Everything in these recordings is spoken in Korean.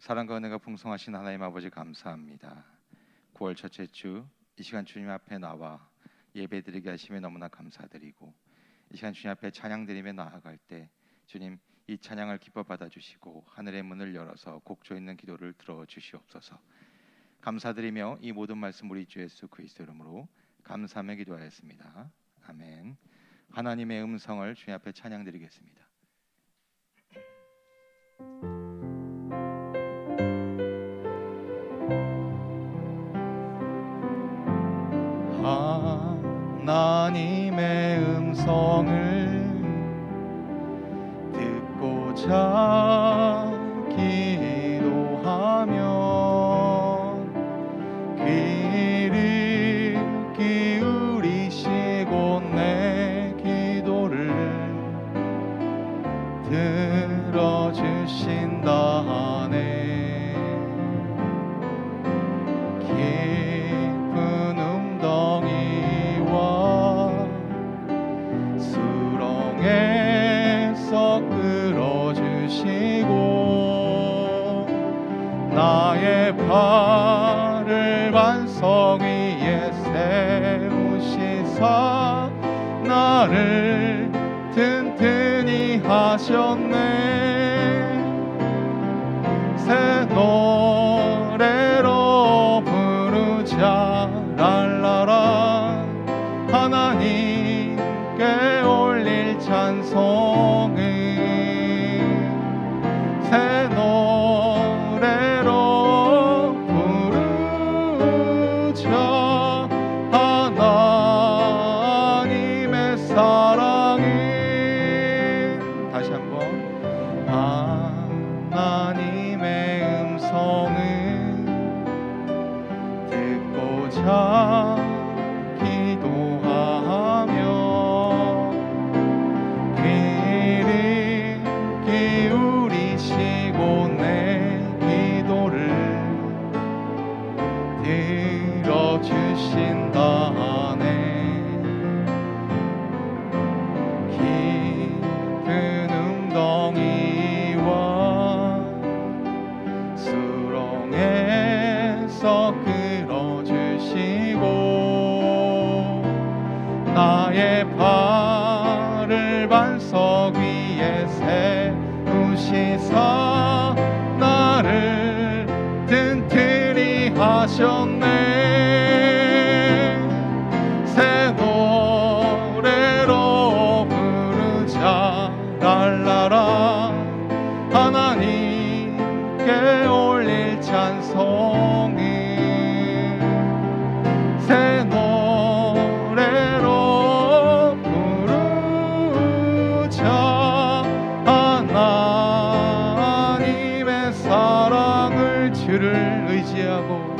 사랑과 은혜가 풍성하신 하나님 아버지 감사합니다. 9월 첫째 주 이 시간 주님 앞에 나와 예배드리게 하심에 너무나 감사드리고, 이 시간 주님 앞에 찬양드리며 나아갈 때 주님 이 찬양을 기뻐 받아주시고 하늘의 문을 열어서 곡조 있는 기도를 들어주시옵소서. 감사드리며 이 모든 말씀 우리 주 예수 그리스도 이름으로 감사하며 기도하였습니다. 아멘. 하나님의 음성을 주님 앞에 찬양드리겠습니다. 하나님의 음성을 듣고자 기도하면 귀를 기울이시고 내 기도를 들어주신다 하네. 깊은 웅덩이와 수렁에서 끌어주시고 나의 발을 반석 위에 세우시사 나를 튼튼히 하셨네. 새 노래로 부르자 랄라라. 하나님께 올릴 찬송을 새 노래로 부르자. 하나님의 사랑을 다시 한번 하나님의 음성을 듣고자 기도하며 귀를 기울이시고 내 기도를 들어주신다 하네. 깊은 웅덩이와 수렁에서 끌어주시고 나의 발을 반석 위에 세우시사 나를 튼튼히 하셨네. 새 노래로 부르자 랄라라. 하나님께 올릴 찬송을 새 노래로 부르자. 하나님의 사랑을 주를 의지하고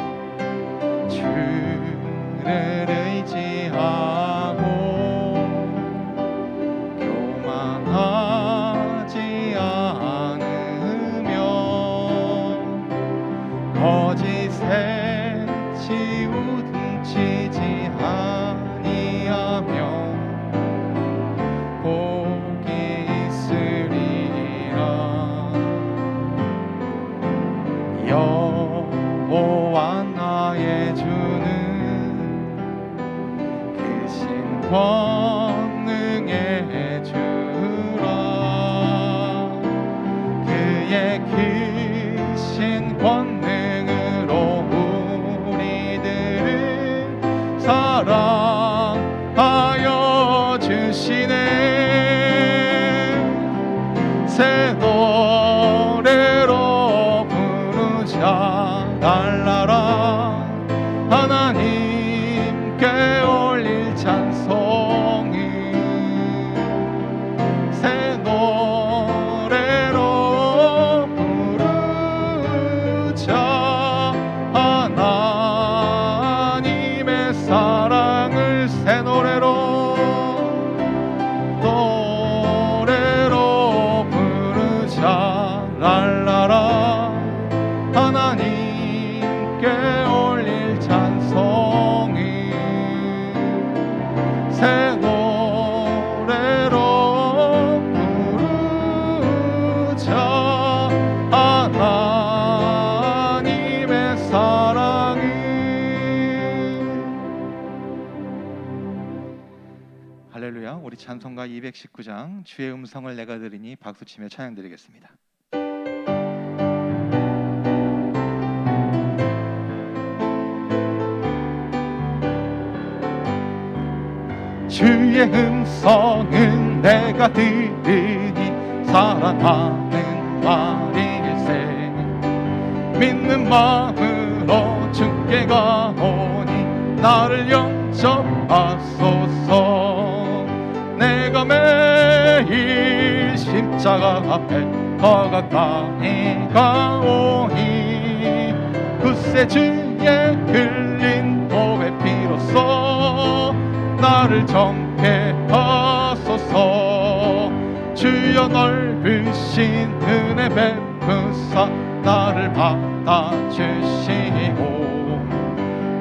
교만하지 않으며 거짓에 치우치지 아니하며 복이 있으리라. 여호와 나의 주는 크신 권능의 주라. 그의 크신 권능으로 우리들을 사랑하여 주시네. 새 노래로 부르자 달라라. 하나님께 올릴 찬송을 새 노래로 부르자. 하나님의 사랑을 새 노래로 부르자 랄라라. 하나님께 올릴 찬송을 새 노래로 부르자. 하나님의 찬송가 219장 주의 음성을 내가 들으니 박수치며 찬양드리겠습니다. 주의 음성은 내가 들으니 사랑하는 말일세. 믿는 마음으로 주께 가오니 나를 영접하소서. 내가 매일 십자가 앞에 더 가까이 가오니 굳세 주의 흘린 보배 피로써 나를 정케 하소서. 주여 넓으신 은혜 베푸사 나를 받아주시고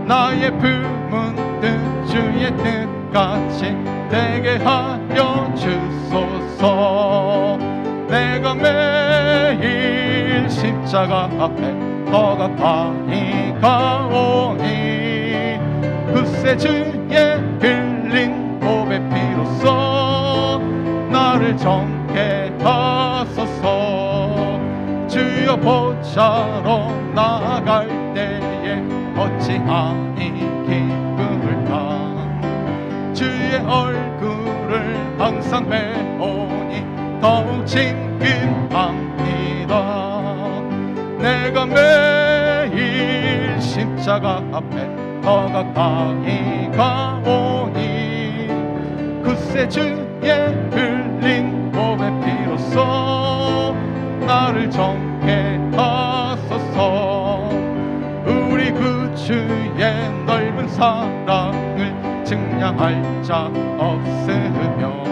나의 품은 뜻 주의 뜻같이 되게 하여 주소서. 내가 매일 십자가 앞에 더 가까이 가오니 굳세 주의 흘린 보배 피로써 나를 정케 하소서. 주여 보좌로 나아갈 때에 어찌하니 기쁨을 타. 주의 얼굴을 항상 배우니 더욱 친근합니다. 내가 매일 십자가 앞에 더 가까이 가오니 굳세 주의 흘린 보배 피로써 나를 정케 하소서. 우리 구주의 넓은 사랑을 증량할 자 없으며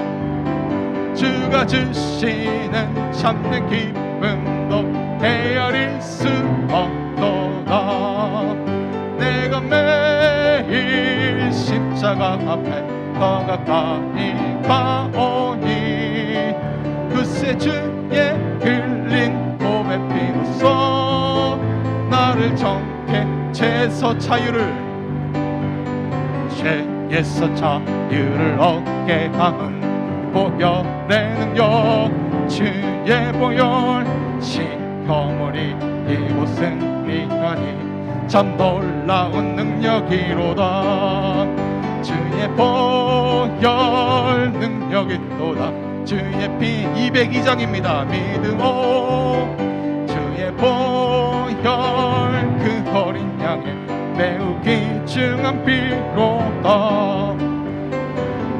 주가 주시는 참된 기쁨도 헤아릴 수 없도다. 내가 매일 십자가 앞에 더 가까이 가오니 굳세 주의 흘린 보배 피로써 나를 정케 죄에서 자유를 죄에서 자유를 얻게 하는 보혈의 능력. 주의 보혈 시커머리 이고 승리하니 참 놀라운 능력이로다. 주의 보혈 능력이 또다. 주의 피 202장입니다. 믿음오 주의 보혈 그 어린 양의 매우 귀중한 피로다.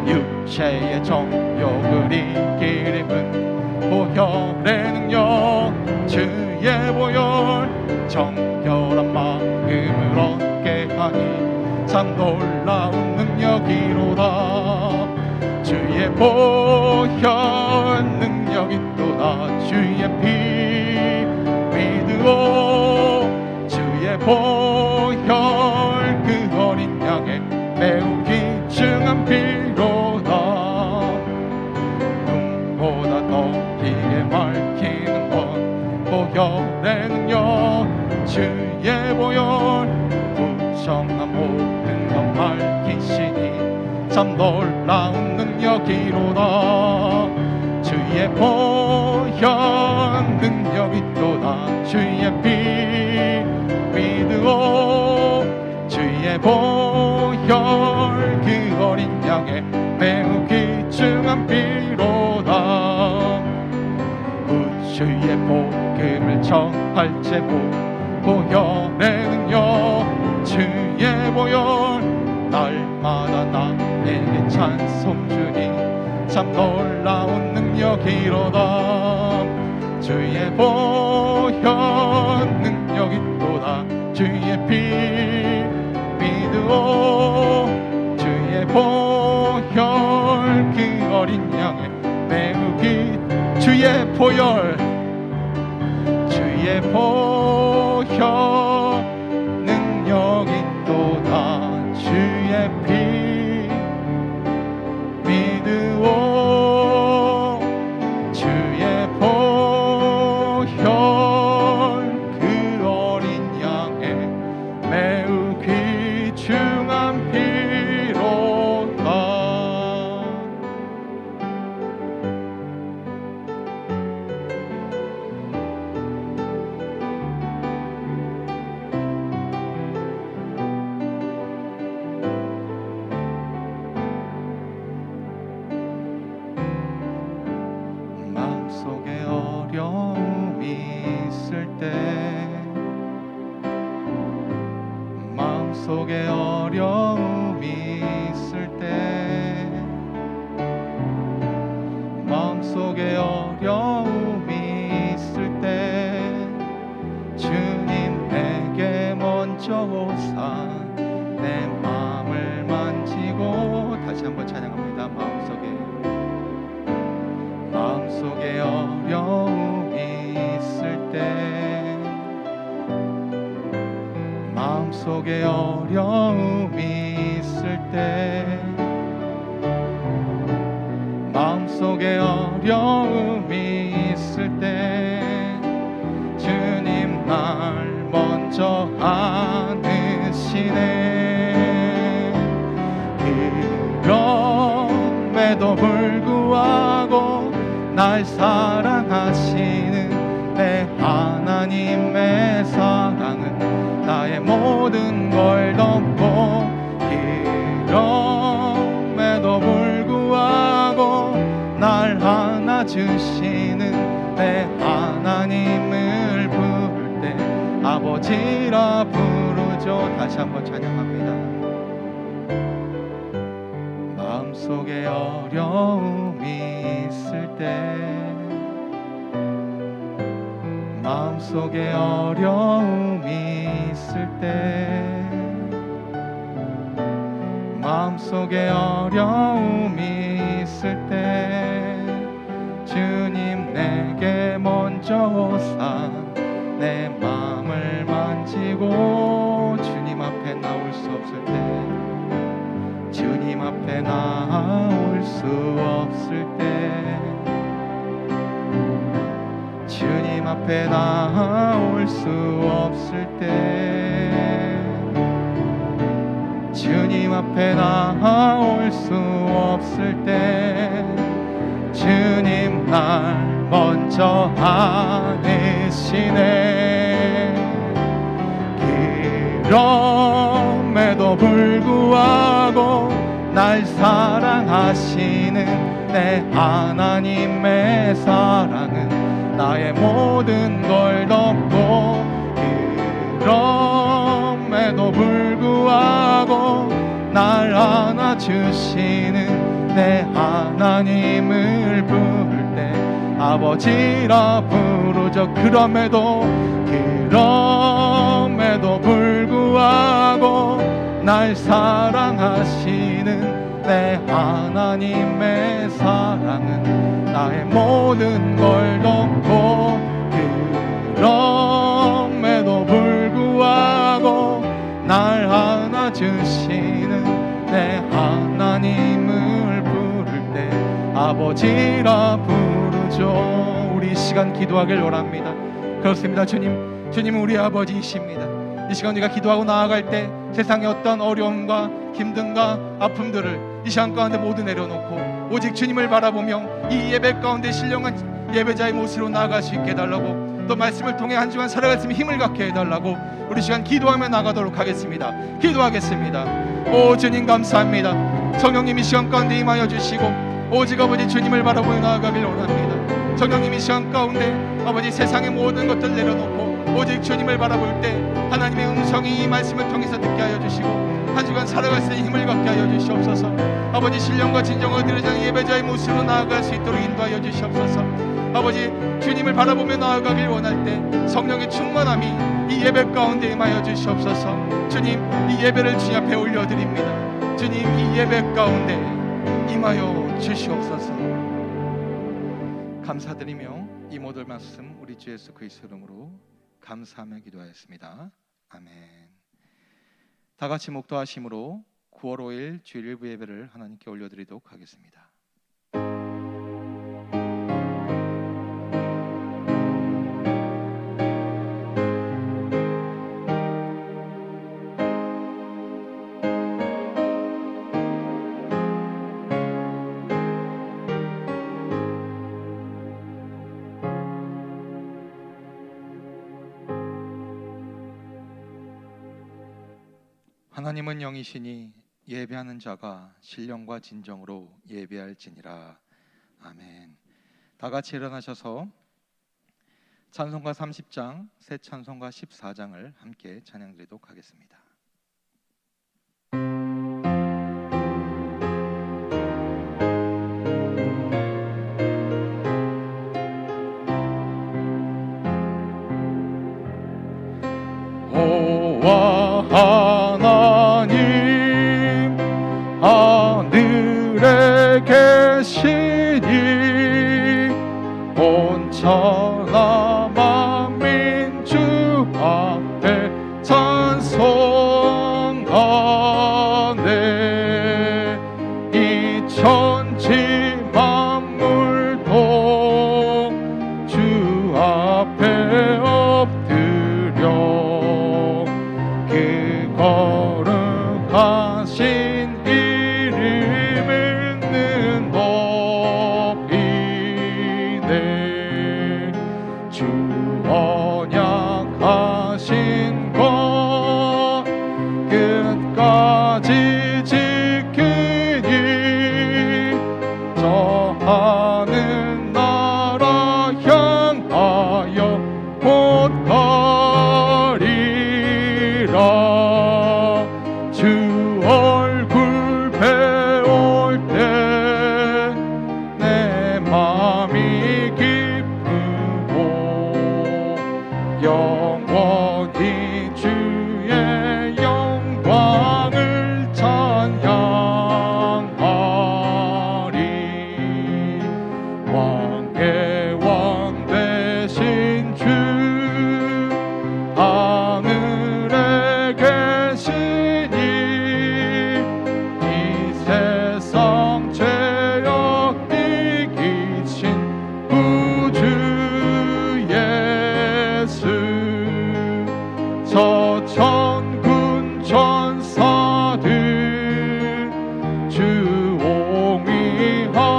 육체의 정욕을 이기림은 보혈의 능력. 주의 보혈 정결한 마음을 얻게 하니 참 놀라운 능력이로다. 주의 보혈 능력이 또다. 주의 피 믿으오 주의 보혈 그 어린 양의 매우 귀중한 피로다. 눈보다 더 길게 밝히는 것 보혈의 능력. 주의 보혈 부정한 모든 것 밝히시니 참 놀라운 능력이로다. 주의 보혈 능력이 또다. 주의 피 믿으오 주의 보혈 그 어린 양의 매우 귀중한 피로다. 구주의 복음을 전할 제목 보혈의 능력. 주의 보혈 날마다 나에게 찬송 주니 참 놀라운 능력이로다. 주의 보혈 능력이 또다. 주의 피 믿으오 주의 보혈 그 어린 양의 매우 주의 보혈 주의 보혈 능력이 또다. 주의 피 믿으오 주의 보혈 그 어린 양의 매우 귀중한 피로다. 마음속에 어려움이 있을 때, 마음속에 어려움이 있을 때 주님 내게 먼저 오사 내 마음을 만지고, 다시 한번 찬양합니다. 마음속에 어려움이 있을 때, 마음속에 어려움이 있을 때, 마음속에 어려움이 있을 때 주님 날 먼저 안으시네. 그럼에도 불구하고 날 사랑하시는 내 하나님의 사랑은 나의 모든 걸 덮고, 그럼에도 불구하고 날 안아주시는 내 하나님을 부를 때 아버지라 부르죠. 다시 한번 찬양합니다. 마음속에 어려움이 있을 때, 마음속에 어려움이 있을 때, 마음속에 어려움이 있을 때 주님 내게 먼저 오사 내 마음을 만지고, 주님 앞에 나올 수 없을 때, 주님 앞에 나올 수 없을 때, 주님 앞에 나올 수 없을 때, 주님 앞에 나올 수 없을 때 주님 날 먼저 안으시네. 그럼에도 불구하고 날 사랑하시는 내 하나님의 사랑은 나의 모든 걸 덮고, 그럼에도 불구하고 날 안아주시는 내 하나님을 부를 때 아버지라 부르죠. 그럼에도 불구하고 날 사랑하시는 내 하나님의 사랑은 나의 모든 걸 덮고, 그럼에도 불구하고 날 안아주시는 내 하나님을 부를 때 아버지라 부르죠. 우리 이 시간 기도하길 원합니다. 그렇습니다. 주님은 우리 아버지이십니다. 이 시간 우리가 기도하고 나아갈 때 세상의 어떤 어려움과 힘듦과 아픔들을 이 시간 가운데 모두 내려놓고 오직 주님을 바라보며 이 예배 가운데 신령한 예배자의 모습으로 나아갈 수 있게 해달라고, 또 말씀을 통해 한 주간 살아갈 수 있는 힘을 갖게 해달라고 우리 시간 기도하며 나가도록 하겠습니다. 기도하겠습니다. 오 주님 감사합니다. 성령님 이 시간 가운데 임하여 주시고 오직 아버지 주님을 바라보며 나아가길 원합니다. 성령님 이 시간 가운데 아버지 세상의 모든 것들 내려놓고 오직 주님을 바라볼 때 하나님의 음성이 이 말씀을 통해서 듣게 하여 주시고 한 주간 살아갈 수 있는 힘을 갖게 하여 주시옵소서. 아버지 신령과 진정을 드리는 예배자의 모습으로 나아갈 수 있도록 인도하여 주시옵소서. 아버지 주님을 바라보며 나아가길 원할 때 성령의 충만함이 이 예배 가운데 임하여 주시옵소서. 주님 이 예배를 주님 앞에 올려드립니다. 주님 이 예배 가운데 임하여 주시옵소서. 감사드리며 이 모든 말씀 우리 주 예수 그리스도 이름으로 감사하며 기도하였습니다. 아멘. 다 같이 목도하심으로 9월 5일 주일 일부 예배를 하나님께 올려드리도록 하겠습니다. 하나님은 영이시니 예배하는 자가 신령과 진정으로 예배할지니라. 아멘. 다 같이 일어나셔서 찬송가 30장, 새 찬송가 14장을 함께 찬양드리도록 하겠습니다. 여호와 하나님 하늘에 계시니 온천하 만민 주 앞에 찬송하네. 이 천지 만물도 주 앞에 엎드려 그 거룩하신 이름을 는 높이네. 주 언약하신 것 끝까지 지키니 저 하늘 나라 향하여 곧 가리라. 주 얼굴 배울 때 내 맘이 기쁘고 영원히 주의 영광을 찬양하리. 왕의 왕 되신 주 하늘에 계시니 이 세상 죄악 이기신 구주 예수. 저 천군 천사들 주 옹이하고서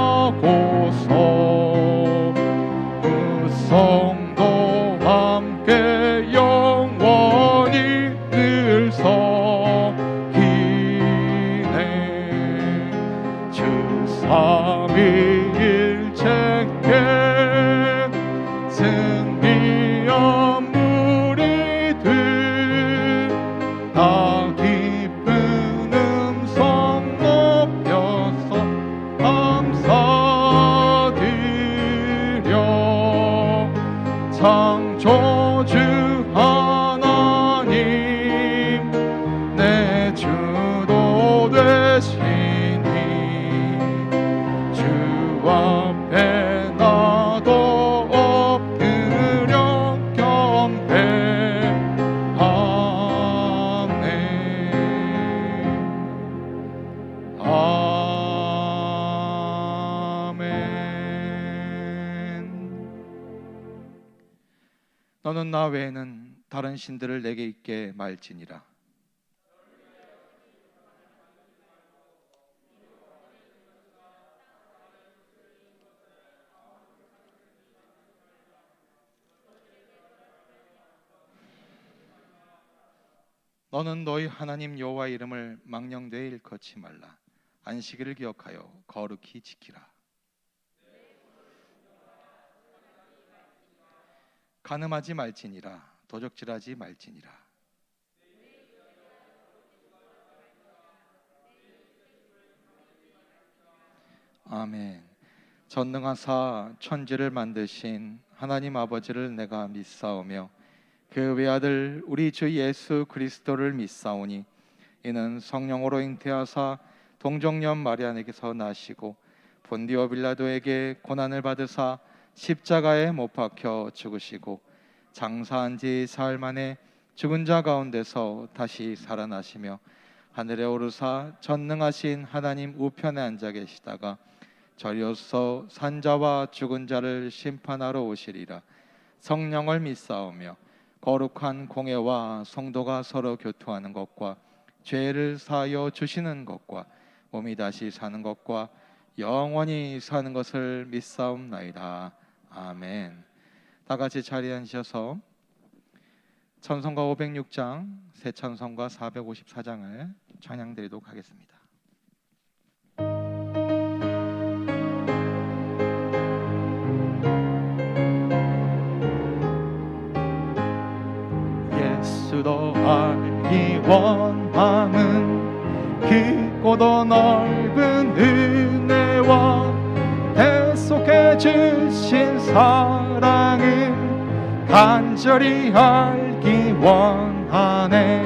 우성도 함께 영원히 늘 서기네. 주 삼위일체께 승리한 무리들 다 기쁜 음성 높여서 감사드려. 창조주 하나님 내 주도 되시니 주 앞에 나도 엎드려 경배하네. 아멘. 너는 나 외에는 다른 신들을 내게 있게 말지니라. 너는 너희 하나님 여호와 이름을 망령되이 일컫지 말라. 안식일을 기억하여 거룩히 지키라. 간음하지 말지니라. 도적질하지 말지니라. 아멘. 전능하사 천지를 만드신 하나님 아버지를 내가 믿사오며 그 외아들 우리 주 예수 그리스도를 믿사오니 이는 성령으로 잉태하사 동정녀 마리아에게서 나시고 본디오 빌라도에게 고난을 받으사 십자가에 못 박혀 죽으시고 장사한 지 사흘 만에 죽은 자 가운데서 다시 살아나시며 하늘에 오르사 전능하신 하나님 우편에 앉아 계시다가 저리로서 산자와 죽은 자를 심판하러 오시리라. 성령을 믿사오며 거룩한 공회와 성도가 서로 교통하는 것과 죄를 사하여 주시는 것과 몸이 다시 사는 것과 영원히 사는 것을 믿사옵나이다. 아멘. 다 같이 자리에 앉으셔서 찬송가 506장, 새 찬송가 454장을 찬양드리도록 하겠습니다. 예수도 알기 원함은 깊고도 넓은 은혜와 대속해 주신 사랑을 간절히 알기 원함은 원하네.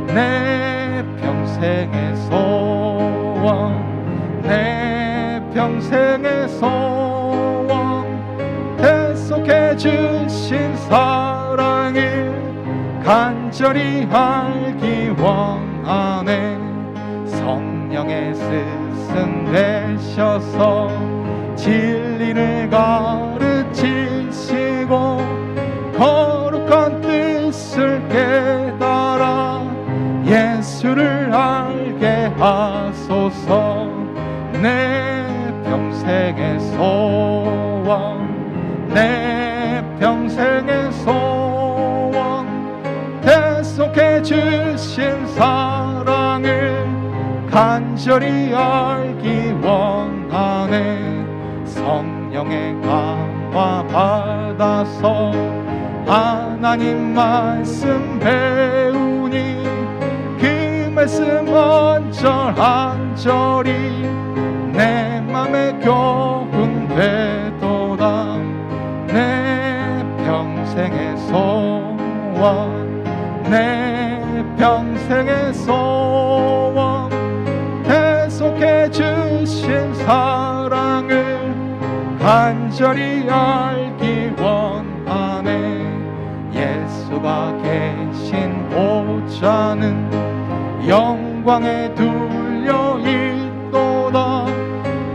내 평생의 소원, 내 평생의 소원, 대속해 주신 사랑을 간절히 알기 원하네. 성령의 스승 되셔서 진리를 가르치시고 거룩한 뜻을 깨달아 예수를 알게 하소서. 내 평생의 소원, 내 평생의 소원, 대속해 주신 사랑을 간절히 알기 원하네. 성령의 감화 받아서 하나님 말씀 배우니 그 말씀 언절한절이 내 맘에 교훈되도다. 내 평생의 소원, 내 평생의 소원, 대속해 주신 사랑을 간절히 알기 원하네. 예수가 계신 보좌는 영광에 둘려 있도다.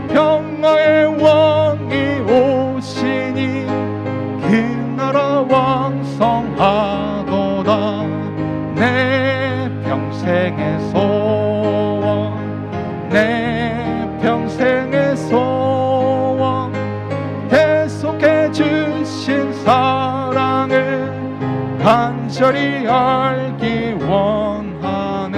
평화의 왕이 오시니 그 나라 왕성하도다. 내 평생의 소원, 내 평생의 소원, 대속해 주신 사랑을 간절히 알기 원하네.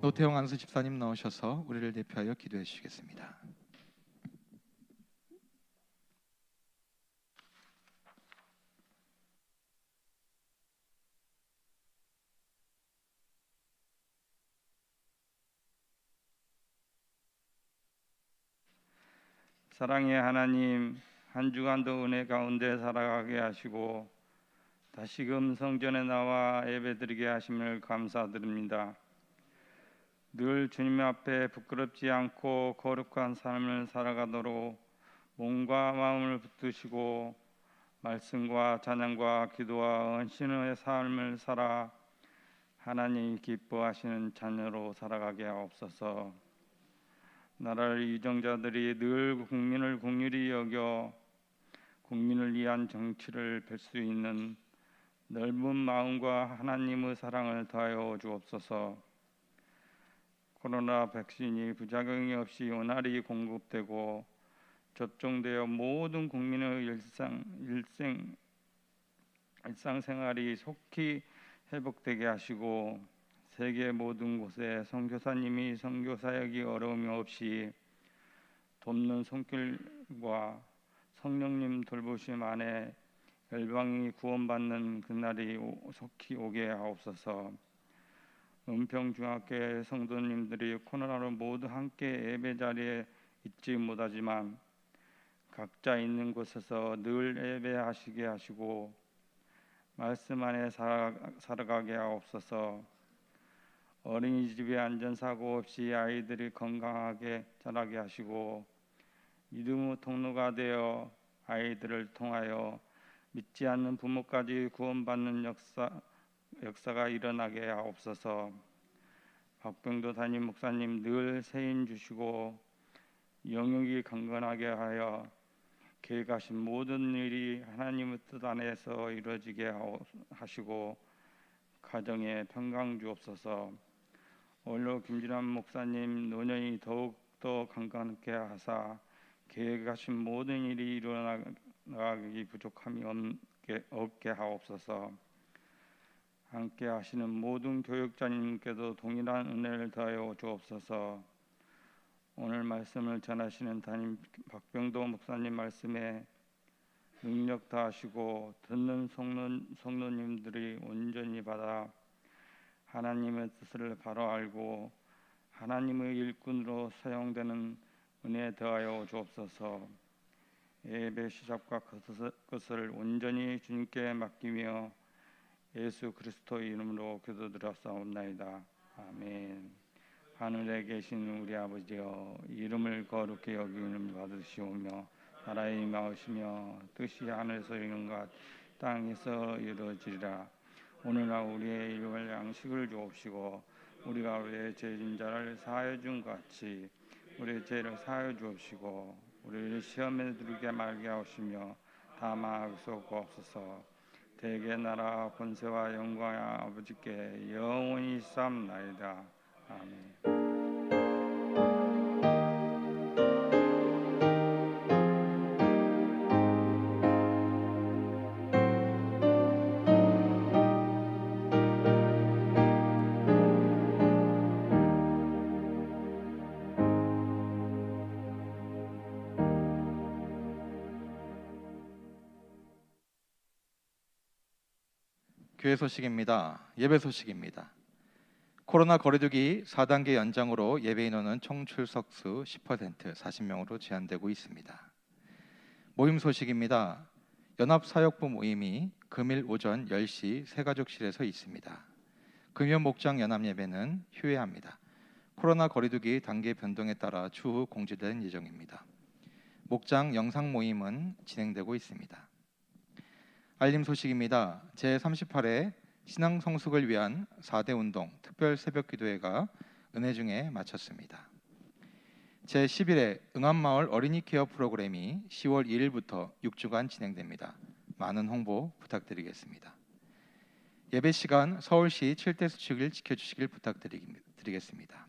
노태용 안수 집사님 나오셔서 우리를 대표하여 기도해 주시겠습니다. 사랑의 하나님, 한 주간도 은혜 가운데 살아가게 하시고 다시금 성전에 나와 예배드리게 하심을 감사드립니다. 늘 주님 앞에 부끄럽지 않고 거룩한 삶을 살아가도록 몸과 마음을 붙드시고 말씀과 찬양과 기도와 헌신의 삶을 살아 하나님 기뻐하시는 자녀로 살아가게 하옵소서. 나라를 유정자들이 늘 국민을 긍휼히 여겨 국민을 위한 정치를 펼 수 있는 넓은 마음과 하나님의 사랑을 더하여 주옵소서. 코로나 백신이 부작용이 없이 원활히 공급되고 접종되어 모든 국민의 일상생활이 속히 회복되게 하시고 세계 모든 곳에 선교사님이 선교 사역이 어려움이 없이 돕는 손길과 성령님 돌보심 안에 열방이 구원받는 그날이 속히 오게 하옵소서. 은평중학교 성도님들이 코로나로 모두 함께 예배 자리에 있지 못하지만 각자 있는 곳에서 늘 예배하시게 하시고 말씀 안에 살아가게 하옵소서. 어린이집에 안전사고 없이 아이들이 건강하게 자라게 하시고 믿음의 통로가 되어 아이들을 통하여 믿지 않는 부모까지 구원받는 역사가 일어나게 하옵소서. 박병도 담임 목사님 늘 세인 주시고 영역이 강건하게 하여 계획하신 모든 일이 하나님의 뜻 안에서 이루어지게 하시고 가정에 평강 주옵소서. 원로 김진환 목사님 노년이 더욱더 강건하게 하사 계획하신 모든 일이 일어나기 부족함이 없게 하옵소서. 함께 하시는 모든 교육자님께도 동일한 은혜를 더하여 주옵소서. 오늘 말씀을 전하시는 담임 박병도 목사님 말씀에 능력 다하시고 듣는 성도님들이 온전히 받아 하나님의 뜻을 바로 알고 하나님의 일꾼으로 사용되는 은혜 더하여 주옵소서. 예배 시작과 끝을 온전히 주님께 맡기며 예수 그리스도 이름으로 기도드렸사옵나이다. 아멘. 하늘에 계신 우리 아버지여, 이름을 거룩히 여김을 받으시오며 나라의 임하시며 뜻이 하늘에서 이룬 것 땅에서 이루어지리라. 오늘날 우리의 일용할 양식을 주옵시고 우리가 우리의 죄진 자를 사하여 준 같이 우리의 죄를 사하여 주옵시고 우리를 시험에 들게 말게 하시며 다만 악에서 구하옵소서. 대개 나라 권세와 영광이 아버지께 영원히 있사옵나이다. 아멘. 교회 소식입니다. 예배 소식입니다. 코로나 거리두기 4단계 연장으로 예배 인원은 총 출석 수 10% 40명으로 제한되고 있습니다. 모임 소식입니다. 연합사역부 모임이 금일 오전 10시 새가족실에서 있습니다. 금요 목장 연합예배는 휴회합니다. 코로나 거리두기 단계 변동에 따라 추후 공지될 예정입니다. 목장 영상 모임은 진행되고 있습니다. 알림 소식입니다. 제38회 신앙 성숙을 위한 4대 운동 특별 새벽 기도회가 은혜중에 마쳤습니다. 제11회 응암마을 어린이 케어 프로그램이 10월 2일부터 6주간 진행됩니다. 많은 홍보 부탁드리겠습니다. 예배 시간 서울시 7대 수칙을 지켜주시길 부탁드리겠습니다.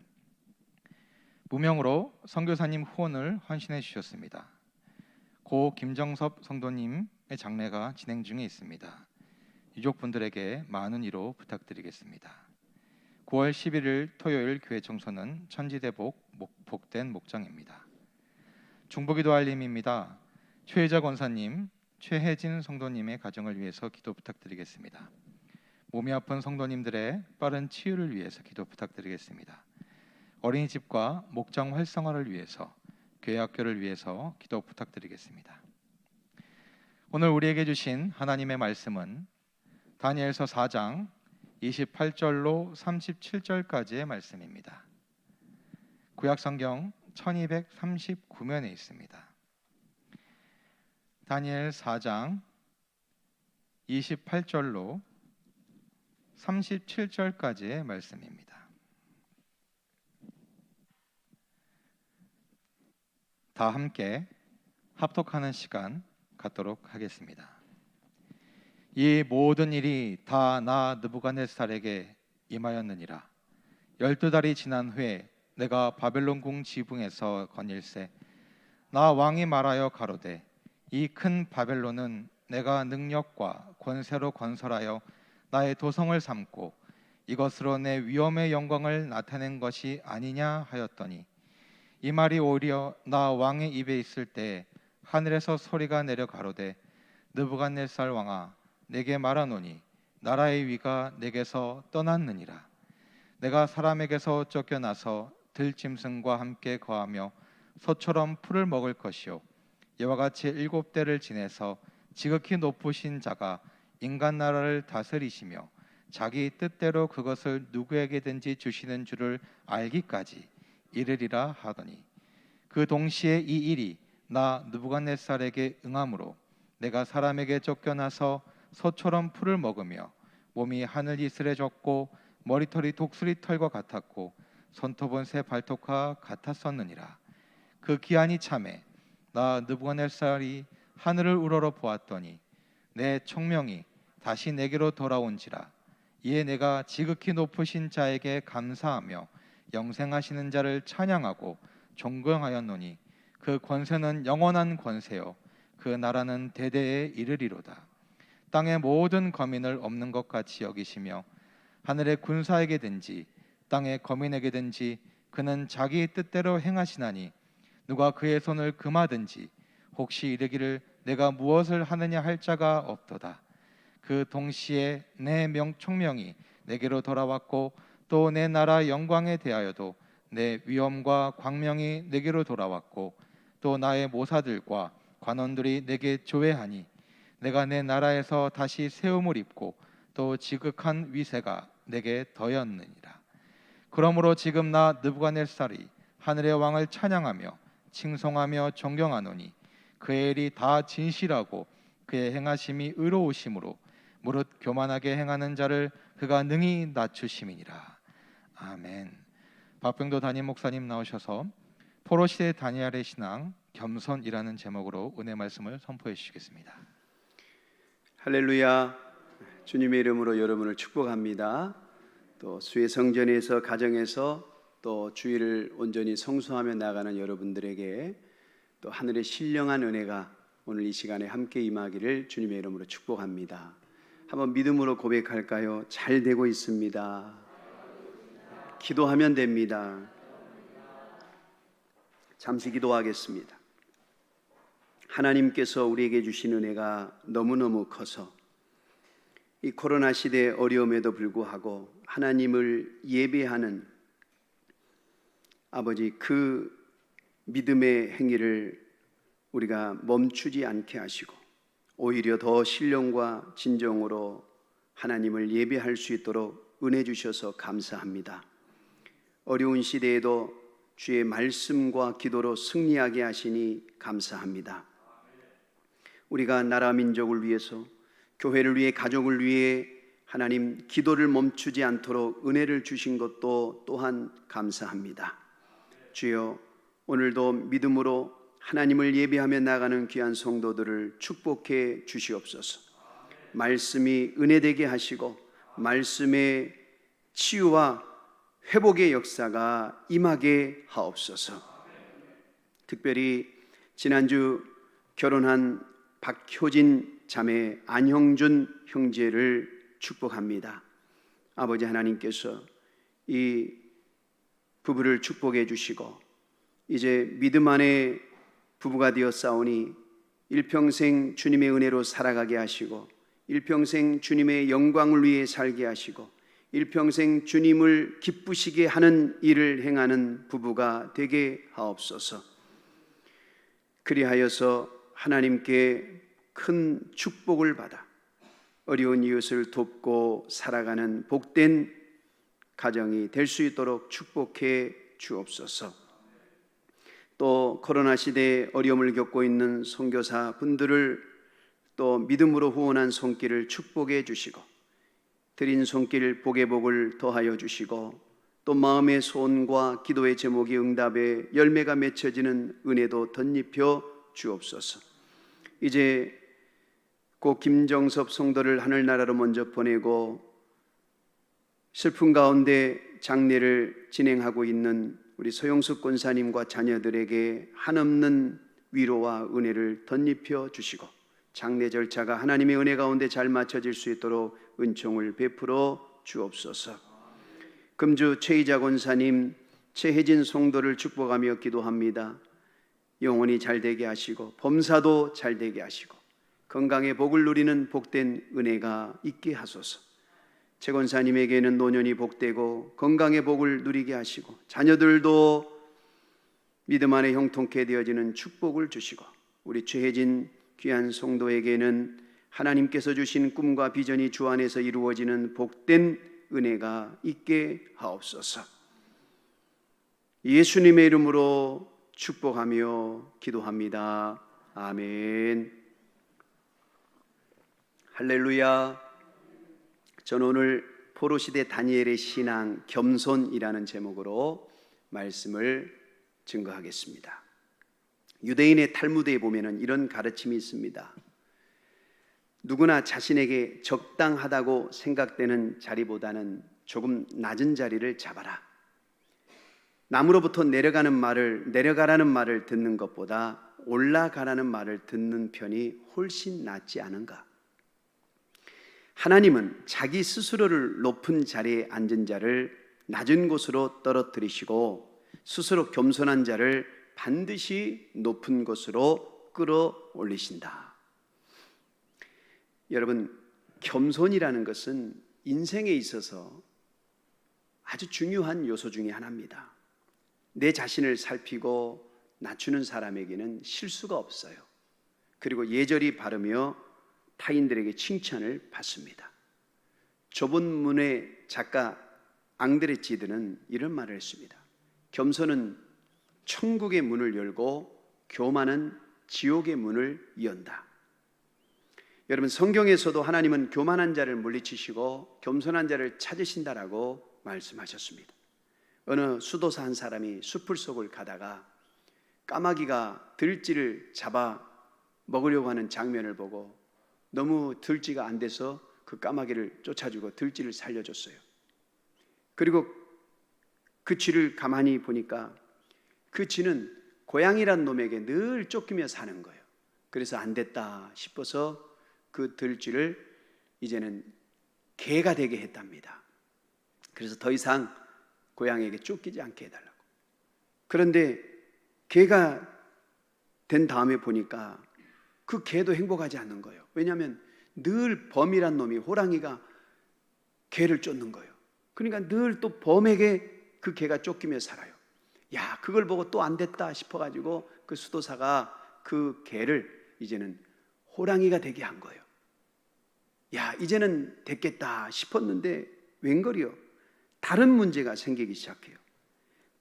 무명으로 선교사님 후원을 헌신해 주셨습니다. 고 김정섭 성도님의 장례가 진행 중에 있습니다. 유족분들에게 많은 위로 부탁드리겠습니다. 9월 11일 토요일 교회 청소는 천지대복 복된 목장입니다. 중보기도 알림입니다. 최혜자 권사님, 최혜진 성도님의 가정을 위해서 기도 부탁드리겠습니다. 몸이 아픈 성도님들의 빠른 치유를 위해서 기도 부탁드리겠습니다. 어린이집과 목장 활성화를 위해서, 교회 학교를 위해서 기도 부탁드리겠습니다. 오늘 우리에게 주신 하나님의 말씀은 다니엘서 4장 28절로 37절까지의 말씀입니다. 구약성경 1239면에 있습니다. 다니엘 4장 28절로 37절까지의 말씀입니다. 다 함께 합독하는 시간 갖도록 하겠습니다. 이 모든 일이 다 나 느부갓네살에게 임하였느니라. 12달이 지난 후에 내가 바벨론 궁 지붕에서 건일세 나 왕이 말하여 가로되 이 큰 바벨론은 내가 능력과 권세로 건설하여 나의 도성을 삼고 이것으로 내 위엄의 영광을 나타낸 것이 아니냐 하였더니 이 말이 오히려 나 왕의 입에 있을 때 하늘에서 소리가 내려 가로되 느부갓네살 왕아 내게 말하노니 나라의 위가 내게서 떠났느니라. 내가 사람에게서 쫓겨나서 들짐승과 함께 거하며 소처럼 풀을 먹을 것이요 이와 같이 7대를 지내서 지극히 높으신 자가 인간 나라를 다스리시며 자기 뜻대로 그것을 누구에게든지 주시는 줄을 알기까지 이르리라 하더니 그 동시에 이 일이 나 느부갓네살에게 응함으로 내가 사람에게 쫓겨나서 소처럼 풀을 먹으며 몸이 하늘 이슬에 젖고 머리털이 독수리 털과 같았고 손톱은 새 발톱과 같았었느니라. 그 기한이 참에 나 느부갓네살이 하늘을 우러러 보았더니 내 총명이 다시 내게로 돌아온지라. 이에 내가 지극히 높으신 자에게 감사하며 영생하시는 자를 찬양하고 존경하였노니 그 권세는 영원한 권세요 그 나라는 대대에 이르리로다. 땅의 모든 거민을 없는 것 같이 여기시며 하늘의 군사에게든지 땅의 거민에게든지 그는 자기 뜻대로 행하시나니 누가 그의 손을 금하든지 혹시 이르기를 내가 무엇을 하느냐 할 자가 없도다. 그 동시에 내 총명이 내게로 돌아왔고 또 내 나라 영광에 대하여도 내 위엄과 광명이 내게로 돌아왔고 또 나의 모사들과 관원들이 내게 조회하니 내가 내 나라에서 다시 세움을 입고 또 지극한 위세가 내게 더였느니라. 그러므로 지금 나 느부갓네살이 하늘의 왕을 찬양하며 칭송하며 존경하노니 그의 일이 다 진실하고 그의 행하심이 의로우심으로 무릇 교만하게 행하는 자를 그가 능히 낮추심이니라. 아멘. 박병도 담임 목사님 나오셔서 포로시대 다니엘의 신앙 겸손이라는 제목으로 은혜 말씀을 선포해 주시겠습니다. 할렐루야. 주님의 이름으로 여러분을 축복합니다. 또 수의 성전에서 가정에서 또 주일을 온전히 성수하며 나가는 여러분들에게 또 하늘의 신령한 은혜가 오늘 이 시간에 함께 임하기를 주님의 이름으로 축복합니다. 한번 믿음으로 고백할까요? 잘 되고 있습니다. 기도하면 됩니다. 잠시 기도하겠습니다. 하나님께서 우리에게 주신 은혜가 너무너무 커서 이 코로나 시대의 어려움에도 불구하고 하나님을 예배하는 아버지 그 믿음의 행위를 우리가 멈추지 않게 하시고 오히려 더 신령과 진정으로 하나님을 예배할 수 있도록 은혜 주셔서 감사합니다. 어려운 시대에도 주의 말씀과 기도로 승리하게 하시니 감사합니다. 우리가 나라 민족을 위해서, 교회를 위해, 가족을 위해 하나님 기도를 멈추지 않도록 은혜를 주신 것도 또한 감사합니다. 주여, 오늘도 믿음으로 하나님을 예배하며 나가는 귀한 성도들을 축복해 주시옵소서. 말씀이 은혜되게 하시고 말씀의 치유와 회복의 역사가 임하게 하옵소서. 특별히 지난주 결혼한 박효진 자매 안형준 형제를 축복합니다. 아버지 하나님께서 이 부부를 축복해 주시고 이제 믿음 안에 부부가 되어 싸우니 일평생 주님의 은혜로 살아가게 하시고 일평생 주님의 영광을 위해 살게 하시고 일평생 주님을 기쁘시게 하는 일을 행하는 부부가 되게 하옵소서. 그리하여서 하나님께 큰 축복을 받아 어려운 이웃을 돕고 살아가는 복된 가정이 될 수 있도록 축복해 주옵소서. 또 코로나 시대에 어려움을 겪고 있는 선교사 분들을 또 믿음으로 후원한 손길을 축복해 주시고 드린 손길 복의 복을 더하여 주시고 또 마음의 소원과 기도의 제목이 응답에 열매가 맺혀지는 은혜도 덧입혀 주옵소서. 이제 고 김정섭 성도를 하늘나라로 먼저 보내고 슬픔 가운데 장례를 진행하고 있는 우리 소영숙 권사님과 자녀들에게 한없는 위로와 은혜를 덧입혀 주시고 장례 절차가 하나님의 은혜 가운데 잘 맞춰질 수 있도록 은총을 베풀어 주옵소서. 금주 최희자 권사님, 최혜진 성도를 축복하며 기도합니다. 영혼이 잘 되게 하시고 범사도 잘 되게 하시고 건강의 복을 누리는 복된 은혜가 있게 하소서. 최 권사님에게는 노년이 복되고 건강의 복을 누리게 하시고 자녀들도 믿음 안에 형통케 되어지는 축복을 주시고 우리 최혜진 귀한 성도에게는 하나님께서 주신 꿈과 비전이 주 안에서 이루어지는 복된 은혜가 있게 하옵소서. 예수님의 이름으로 축복하며 기도합니다. 아멘. 할렐루야. 저는 오늘 포로시대 다니엘의 신앙 겸손이라는 제목으로 말씀을 증거하겠습니다. 유대인의 탈무드에 보면은 이런 가르침이 있습니다. 누구나 자신에게 적당하다고 생각되는 자리보다는 조금 낮은 자리를 잡아라. 남으로부터 내려가라는 말을 듣는 것보다 올라가라는 말을 듣는 편이 훨씬 낫지 않은가? 하나님은 자기 스스로를 높은 자리에 앉은 자를 낮은 곳으로 떨어뜨리시고 스스로 겸손한 자를 반드시 높은 곳으로 끌어올리신다. 여러분, 겸손이라는 것은 인생에 있어서 아주 중요한 요소 중에 하나입니다. 내 자신을 살피고 낮추는 사람에게는 실수가 없어요. 그리고 예절이 바르며 타인들에게 칭찬을 받습니다. 좁은 문의 작가 앙드레치드는 이런 말을 했습니다. 겸손은 천국의 문을 열고 교만은 지옥의 문을 연다. 여러분, 성경에서도 하나님은 교만한 자를 물리치시고 겸손한 자를 찾으신다라고 말씀하셨습니다. 어느 수도사 한 사람이 숲을 속을 가다가 까마귀가 들쥐를 잡아 먹으려고 하는 장면을 보고 너무 들쥐가 안 돼서 그 까마귀를 쫓아주고 들쥐를 살려줬어요. 그리고 그 쥐를 가만히 보니까 그 쥐는 고양이란 놈에게 늘 쫓기며 사는 거예요. 그래서 안 됐다 싶어서 그 들쥐를 이제는 개가 되게 했답니다. 그래서 더 이상 고양이에게 쫓기지 않게 해달라고. 그런데 개가 된 다음에 보니까 그 개도 행복하지 않는 거예요. 왜냐하면 늘 범이란 놈이, 호랑이가 개를 쫓는 거예요. 그러니까 늘 또 범에게 그 개가 쫓기며 살아요. 야, 그걸 보고 또 안 됐다 싶어가지고 그 수도사가 그 개를 이제는 호랑이가 되게 한 거예요. 야, 이제는 됐겠다 싶었는데 웬걸이요, 다른 문제가 생기기 시작해요.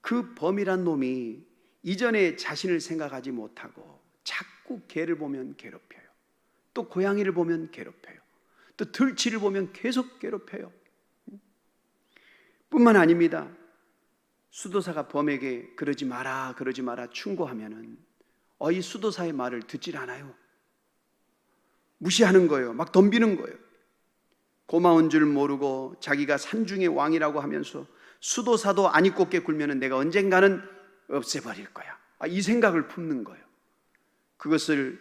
그 범이란 놈이 이전에 자신을 생각하지 못하고 자꾸 개를 보면 괴롭혀요. 또 고양이를 보면 괴롭혀요. 또 들쥐를 보면 계속 괴롭혀요. 뿐만 아닙니다. 수도사가 범에게 그러지 마라 충고하면은 이 수도사의 말을 듣질 않아요. 무시하는 거예요. 막 덤비는 거예요. 고마운 줄 모르고 자기가 산중의 왕이라고 하면서 수도사도 안 입곱게 굴면은 내가 언젠가는 없애버릴 거야. 이 생각을 품는 거예요. 그것을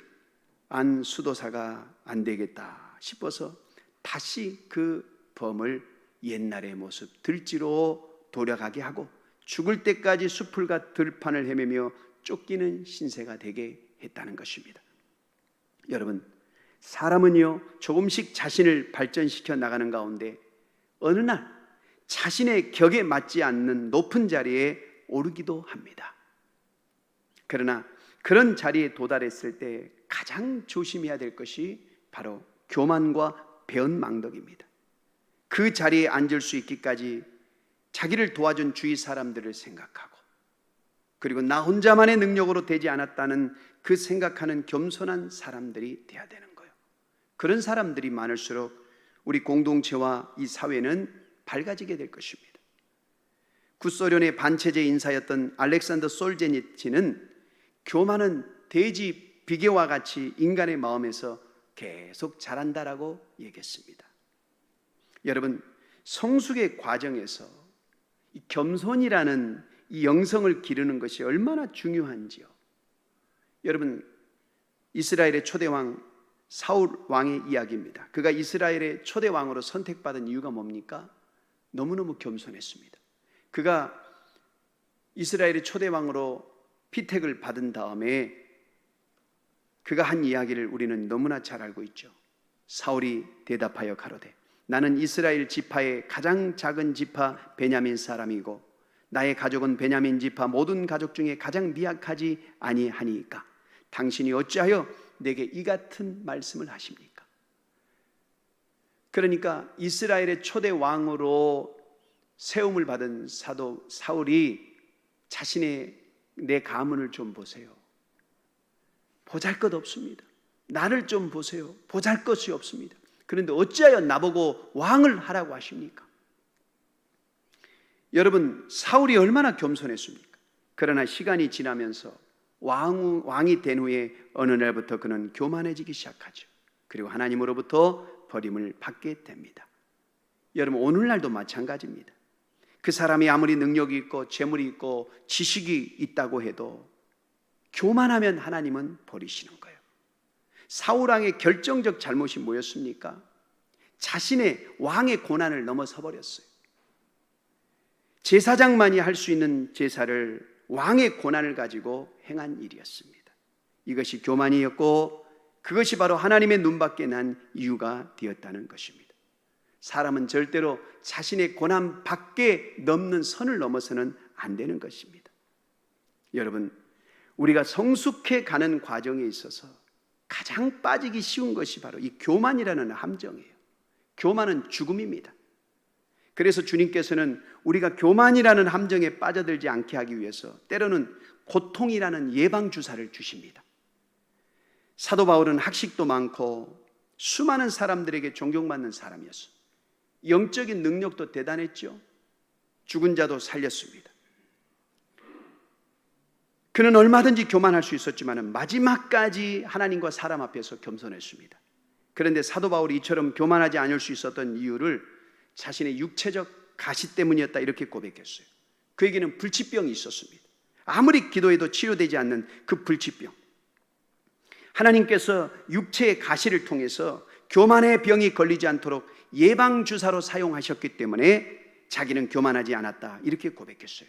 안 수도사가 안 되겠다 싶어서 다시 그 범을 옛날의 모습, 들쥐로 돌아가게 하고 죽을 때까지 수풀과 들판을 헤매며 쫓기는 신세가 되게 했다는 것입니다. 여러분, 사람은요 조금씩 자신을 발전시켜 나가는 가운데 어느 날 자신의 격에 맞지 않는 높은 자리에 오르기도 합니다. 그러나 그런 자리에 도달했을 때 가장 조심해야 될 것이 바로 교만과 배은망덕입니다. 그 자리에 앉을 수 있기까지 자기를 도와준 주위 사람들을 생각하고, 그리고 나 혼자만의 능력으로 되지 않았다는 그 생각하는 겸손한 사람들이 돼야 되는 거예요. 그런 사람들이 많을수록 우리 공동체와 이 사회는 밝아지게 될 것입니다. 구소련의 반체제 인사였던 알렉산더 솔제니치는 교만은 돼지 비계와 같이 인간의 마음에서 계속 자란다라고 얘기했습니다. 여러분, 성숙의 과정에서 이 겸손이라는 이 영성을 기르는 것이 얼마나 중요한지요. 여러분, 이스라엘의 초대왕 사울 왕의 이야기입니다. 그가 이스라엘의 초대왕으로 선택받은 이유가 뭡니까? 너무너무 겸손했습니다. 그가 이스라엘의 초대왕으로 피택을 받은 다음에 그가 한 이야기를 우리는 너무나 잘 알고 있죠. 사울이 대답하여 가로되 나는 이스라엘 지파의 가장 작은 지파 베냐민 사람이고 나의 가족은 베냐민 지파 모든 가족 중에 가장 미약하지 아니하니까 당신이 어찌하여 내게 이 같은 말씀을 하십니까? 그러니까 이스라엘의 초대 왕으로 세움을 받은 사도 사울이 자신의 내 가문을 좀 보세요. 보잘것없습니다. 나를 좀 보세요. 보잘것이 없습니다. 그런데 어찌하여 나보고 왕을 하라고 하십니까? 여러분, 사울이 얼마나 겸손했습니까? 그러나 시간이 지나면서 왕이 된 후에 어느 날부터 그는 교만해지기 시작하죠. 그리고 하나님으로부터 버림을 받게 됩니다. 여러분, 오늘날도 마찬가지입니다. 그 사람이 아무리 능력이 있고 재물이 있고 지식이 있다고 해도 교만하면 하나님은 버리시는 거예요. 사울왕의 결정적 잘못이 뭐였습니까? 자신의 왕의 고난을 넘어서 버렸어요. 제사장만이 할 수 있는 제사를 왕의 고난을 가지고 행한 일이었습니다. 이것이 교만이었고 그것이 바로 하나님의 눈밖에 난 이유가 되었다는 것입니다. 사람은 절대로 자신의 고난 밖에 넘는 선을 넘어서는 안 되는 것입니다. 여러분, 우리가 성숙해 가는 과정에 있어서 가장 빠지기 쉬운 것이 바로 이 교만이라는 함정이에요. 교만은 죽음입니다. 그래서 주님께서는 우리가 교만이라는 함정에 빠져들지 않게 하기 위해서 때로는 고통이라는 예방주사를 주십니다. 사도 바울은 학식도 많고 수많은 사람들에게 존경받는 사람이었어요. 영적인 능력도 대단했죠. 죽은 자도 살렸습니다. 그는 얼마든지 교만할 수 있었지만 마지막까지 하나님과 사람 앞에서 겸손했습니다. 그런데 사도 바울이 이처럼 교만하지 않을 수 있었던 이유를 자신의 육체적 가시 때문이었다 이렇게 고백했어요. 그에게는 불치병이 있었습니다. 아무리 기도해도 치료되지 않는 그 불치병. 하나님께서 육체의 가시를 통해서 교만의 병이 걸리지 않도록 예방주사로 사용하셨기 때문에 자기는 교만하지 않았다 이렇게 고백했어요.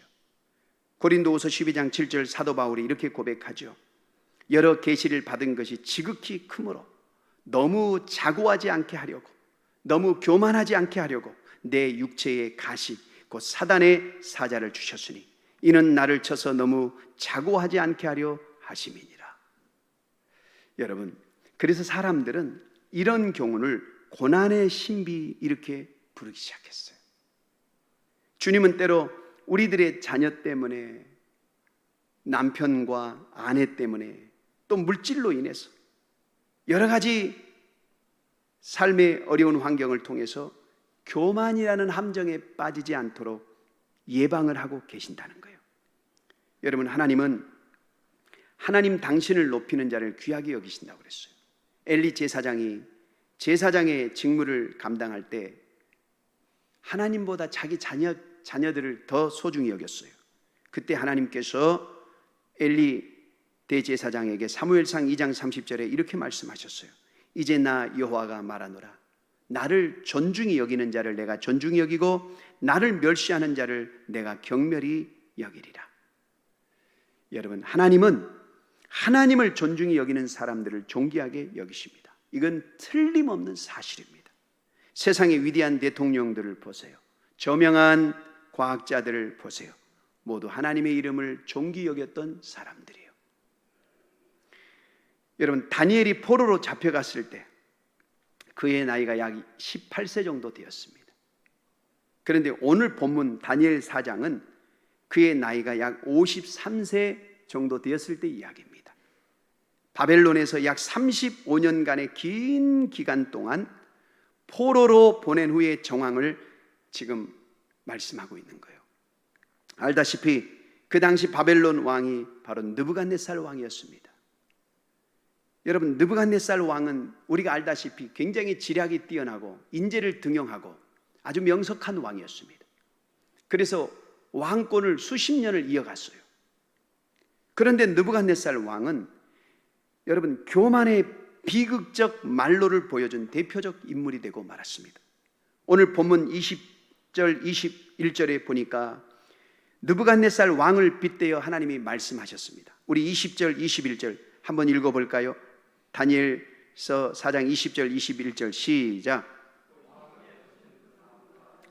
고린도후서 12장 7절 사도 바울이 이렇게 고백하죠. 여러 계시를 받은 것이 지극히 크므로 너무 자고하지 않게 하려고, 너무 교만하지 않게 하려고 내 육체의 가시 곧 사단의 사자를 주셨으니 이는 나를 쳐서 너무 자고하지 않게 하려 하심이니라. 여러분, 그래서 사람들은 이런 경우를 고난의 신비 이렇게 부르기 시작했어요. 주님은 때로 우리들의 자녀 때문에, 남편과 아내 때문에, 또 물질로 인해서 여러 가지 삶의 어려운 환경을 통해서 교만이라는 함정에 빠지지 않도록 예방을 하고 계신다는 거예요. 여러분, 하나님은 하나님 당신을 높이는 자를 귀하게 여기신다고 그랬어요. 엘리 제사장이 제사장의 직무를 감당할 때 하나님보다 자기 자녀들을 더 소중히 여겼어요. 그때 하나님께서 엘리 대제사장에게 사무엘상 2장 30절에 이렇게 말씀하셨어요. 이제 나 여호와가 말하노라. 나를 존중히 여기는 자를 내가 존중히 여기고 나를 멸시하는 자를 내가 경멸히 여기리라. 여러분, 하나님은 하나님을 존중히 여기는 사람들을 존귀하게 여기십니다. 이건 틀림없는 사실입니다. 세상의 위대한 대통령들을 보세요. 저명한 과학자들을 보세요. 모두 하나님의 이름을 존귀 여겼던 사람들이에요. 여러분, 다니엘이 포로로 잡혀갔을 때 그의 나이가 약 18세 정도 되었습니다. 그런데 오늘 본문 다니엘 4장은 그의 나이가 약 53세 정도 되었을 때 이야기입니다. 바벨론에서 약 35년간의 긴 기간 동안 포로로 보낸 후의 정황을 지금 말씀하고 있는 거예요. 알다시피 그 당시 바벨론 왕이 바로 느부갓네살 왕이었습니다. 여러분, 느부갓네살 왕은 우리가 알다시피 굉장히 지략이 뛰어나고 인재를 등용하고 아주 명석한 왕이었습니다. 그래서 왕권을 수십 년을 이어갔어요. 그런데 느부갓네살 왕은 여러분, 교만의 비극적 말로를 보여준 대표적 인물이 되고 말았습니다. 오늘 본문 20절 21절에 보니까 느부갓네살 왕을 빗대어 하나님이 말씀하셨습니다. 우리 20절 21절 한번 읽어볼까요? 다니엘서 4장 20절 21절 시작.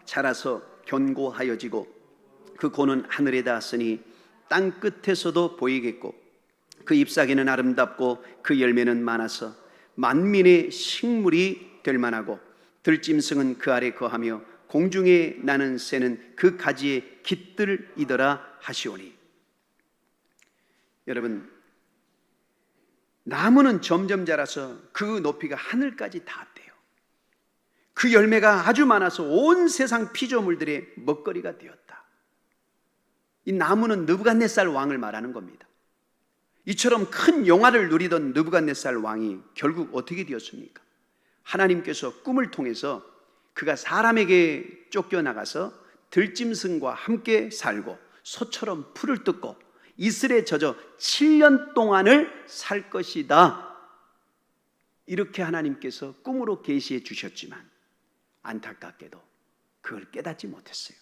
자라서 견고하여지고 그 고는 하늘에 닿았으니 땅 끝에서도 보이겠고 그 잎사귀는 아름답고 그 열매는 많아서 만민의 식물이 될 만하고 들짐승은 그 아래 거하며 공중에 나는 새는 그 가지에 깃들이더라 하시오니. 여러분, 나무는 점점 자라서 그 높이가 하늘까지 닿았대요. 그 열매가 아주 많아서 온 세상 피조물들의 먹거리가 되었다. 이 나무는 느부갓네살 왕을 말하는 겁니다. 이처럼 큰 영화를 누리던 느부갓네살 왕이 결국 어떻게 되었습니까? 하나님께서 꿈을 통해서 그가 사람에게 쫓겨나가서 들짐승과 함께 살고 소처럼 풀을 뜯고 이슬에 젖어 7년 동안을 살 것이다. 이렇게 하나님께서 꿈으로 계시해 주셨지만 안타깝게도 그걸 깨닫지 못했어요.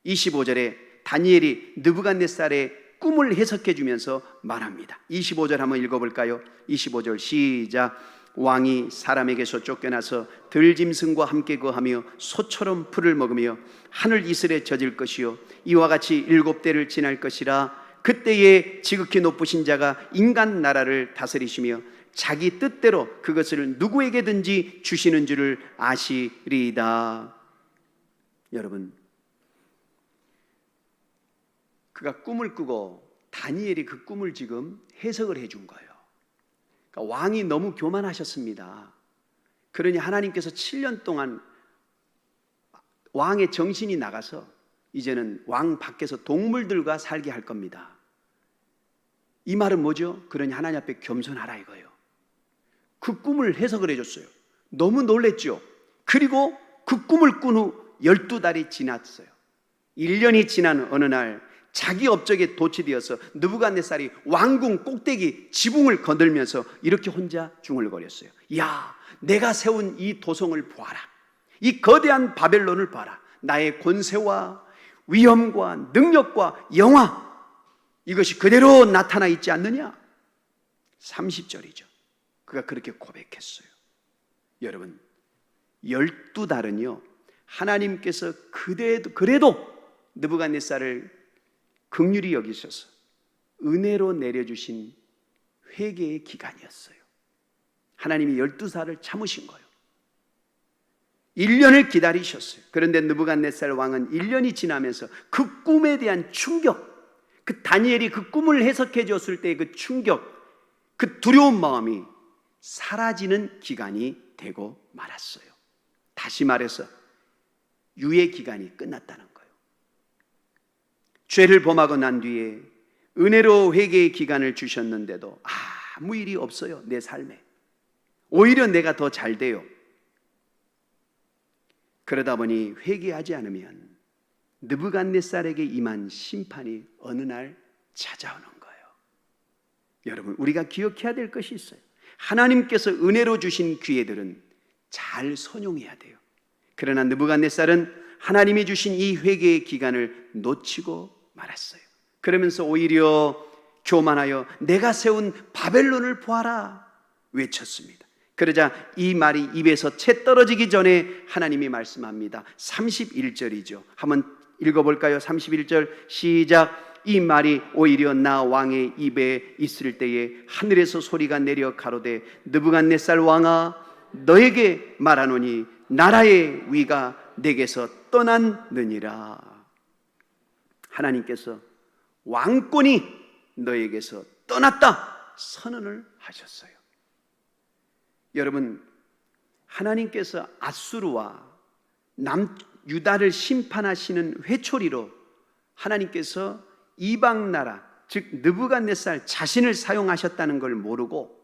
25절에 다니엘이 느부갓네살의 꿈을 해석해 주면서 말합니다. 25절 한번 읽어볼까요? 25절 시작. 왕이 사람에게서 쫓겨나서 들짐승과 함께 거하며 소처럼 풀을 먹으며 하늘 이슬에 젖을 것이요 이와 같이 7대를 지날 것이라. 그때에 지극히 높으신 자가 인간 나라를 다스리시며 자기 뜻대로 그것을 누구에게든지 주시는 줄을 아시리이다. 여러분, 그가 꿈을 꾸고 다니엘이 그 꿈을 지금 해석을 해준 거예요. 그러니까 왕이 너무 교만하셨습니다. 그러니 하나님께서 7년 동안 왕의 정신이 나가서 이제는 왕 밖에서 동물들과 살게 할 겁니다. 이 말은 뭐죠? 그러니 하나님 앞에 겸손하라 이거예요. 그 꿈을 해석을 해줬어요. 너무 놀랬죠. 그리고 그 꿈을 꾼 후 12달이 지났어요. 1년이 지난 어느 날 자기 업적에 도취되어서 느부갓네살이 왕궁 꼭대기 지붕을 거들면서 이렇게 혼자 중얼거렸어요. 야, 내가 세운 이 도성을 보아라. 이 거대한 바벨론을 봐라. 나의 권세와 위엄과 능력과 영화, 이것이 그대로 나타나 있지 않느냐? 30절이죠. 그가 그렇게 고백했어요. 여러분, 12달은요 하나님께서 그래도 느부갓네살을 긍휼히 여기셔서 은혜로 내려주신 회개의 기간이었어요. 하나님이 12살을 참으신 거예요. 1년을 기다리셨어요. 그런데 느부갓네살 왕은 1년이 지나면서 그 꿈에 대한 충격, 그 다니엘이 그 꿈을 해석해 줬을 때의 그 충격, 그 두려운 마음이 사라지는 기간이 되고 말았어요. 다시 말해서 유예 기간이 끝났다는 거예요. 죄를 범하고 난 뒤에 은혜로 회개의 기간을 주셨는데도 아무 일이 없어요. 내 삶에. 오히려 내가 더 잘 돼요. 그러다 보니 회개하지 않으면 느부갓네살에게 임한 심판이 어느 날 찾아오는 거예요. 여러분, 우리가 기억해야 될 것이 있어요. 하나님께서 은혜로 주신 기회들은 잘 선용해야 돼요. 그러나 느부갓네살은 하나님이 주신 이 회개의 기간을 놓치고 말았어요. 그러면서 오히려 교만하여 내가 세운 바벨론을 보아라 외쳤습니다. 그러자 이 말이 입에서 채 떨어지기 전에 하나님이 말씀합니다. 31절이죠. 한번 읽어볼까요? 31절 시작. 이 말이 오히려 나 왕의 입에 있을 때에 하늘에서 소리가 내려 가로되 느부갓네살 왕아, 너에게 말하노니 나라의 위가 내게서 떠났느니라. 하나님께서 왕권이 너에게서 떠났다 선언을 하셨어요. 여러분, 하나님께서 아수르와 남유다를 심판하시는 회초리로 하나님께서 이방 나라, 즉 느부갓네살 자신을 사용하셨다는 걸 모르고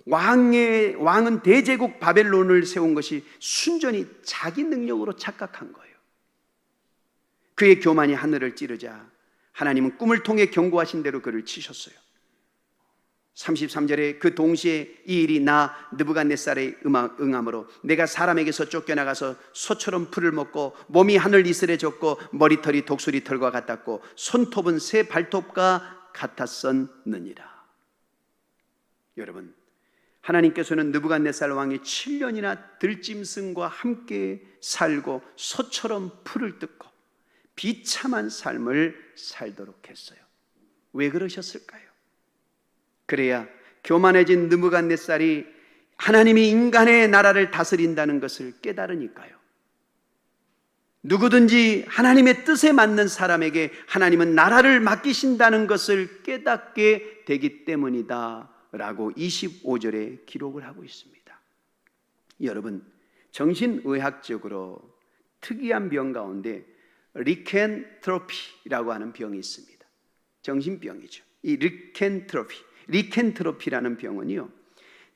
왕은 대제국 바벨론을 세운 것이 순전히 자기 능력으로 착각한 거예요. 그의 교만이 하늘을 찌르자 하나님은 꿈을 통해 경고하신 대로 그를 치셨어요. 33절에 그 동시에 이 일이 나 느부갓네살의 응함으로 내가 사람에게서 쫓겨나가서 소처럼 풀을 먹고 몸이 하늘 이슬에 젖고 머리털이 독수리 털과 같았고 손톱은 새 발톱과 같았었느니라. 여러분, 하나님께서는 느부갓네살 왕이 7년이나 들짐승과 함께 살고 소처럼 풀을 뜯고 비참한 삶을 살도록 했어요. 왜 그러셨을까요? 그래야 교만해진 느부갓네살이 하나님이 인간의 나라를 다스린다는 것을 깨달으니까요. 누구든지 하나님의 뜻에 맞는 사람에게 하나님은 나라를 맡기신다는 것을 깨닫게 되기 때문이다 라고 25절에 기록을 하고 있습니다. 여러분, 정신의학적으로 특이한 병 가운데 리켄트로피라고 하는 병이 있습니다. 정신병이죠. 이 리켄트로피라는 병은요,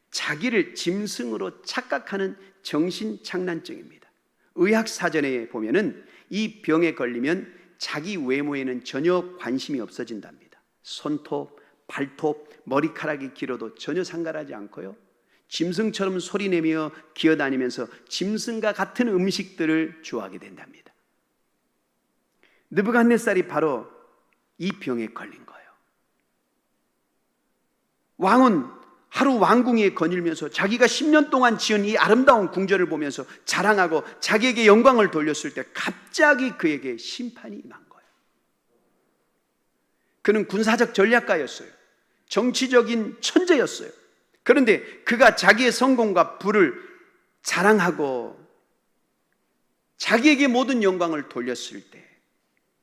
자기를 짐승으로 착각하는 정신장난증입니다. 의학사전에 보면은 이 병에 걸리면 자기 외모에는 전혀 관심이 없어진답니다. 손톱, 발톱, 머리카락이 길어도 전혀 상관하지 않고요, 짐승처럼 소리내며 기어다니면서 짐승과 같은 음식들을 좋아하게 된답니다. 느부갓네살이 바로 이 병에 걸린 거예요. 왕은 하루 왕궁에 거닐면서 자기가 10년 동안 지은 이 아름다운 궁전을 보면서 자랑하고 자기에게 영광을 돌렸을 때 갑자기 그에게 심판이 임한 거예요. 그는 군사적 전략가였어요. 정치적인 천재였어요. 그런데 그가 자기의 성공과 부를 자랑하고 자기에게 모든 영광을 돌렸을 때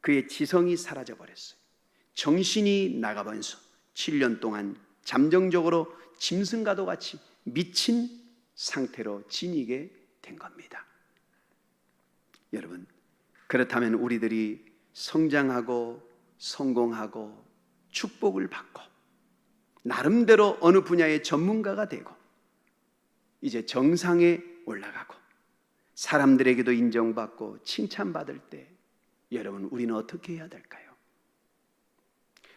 그의 지성이 사라져 버렸어요. 정신이 나가면서 7년 동안 잠정적으로 짐승과도 같이 미친 상태로 지니게 된 겁니다. 여러분, 그렇다면 우리들이 성장하고 성공하고 축복을 받고 나름대로 어느 분야의 전문가가 되고 이제 정상에 올라가고 사람들에게도 인정받고 칭찬받을 때 여러분, 우리는 어떻게 해야 될까요?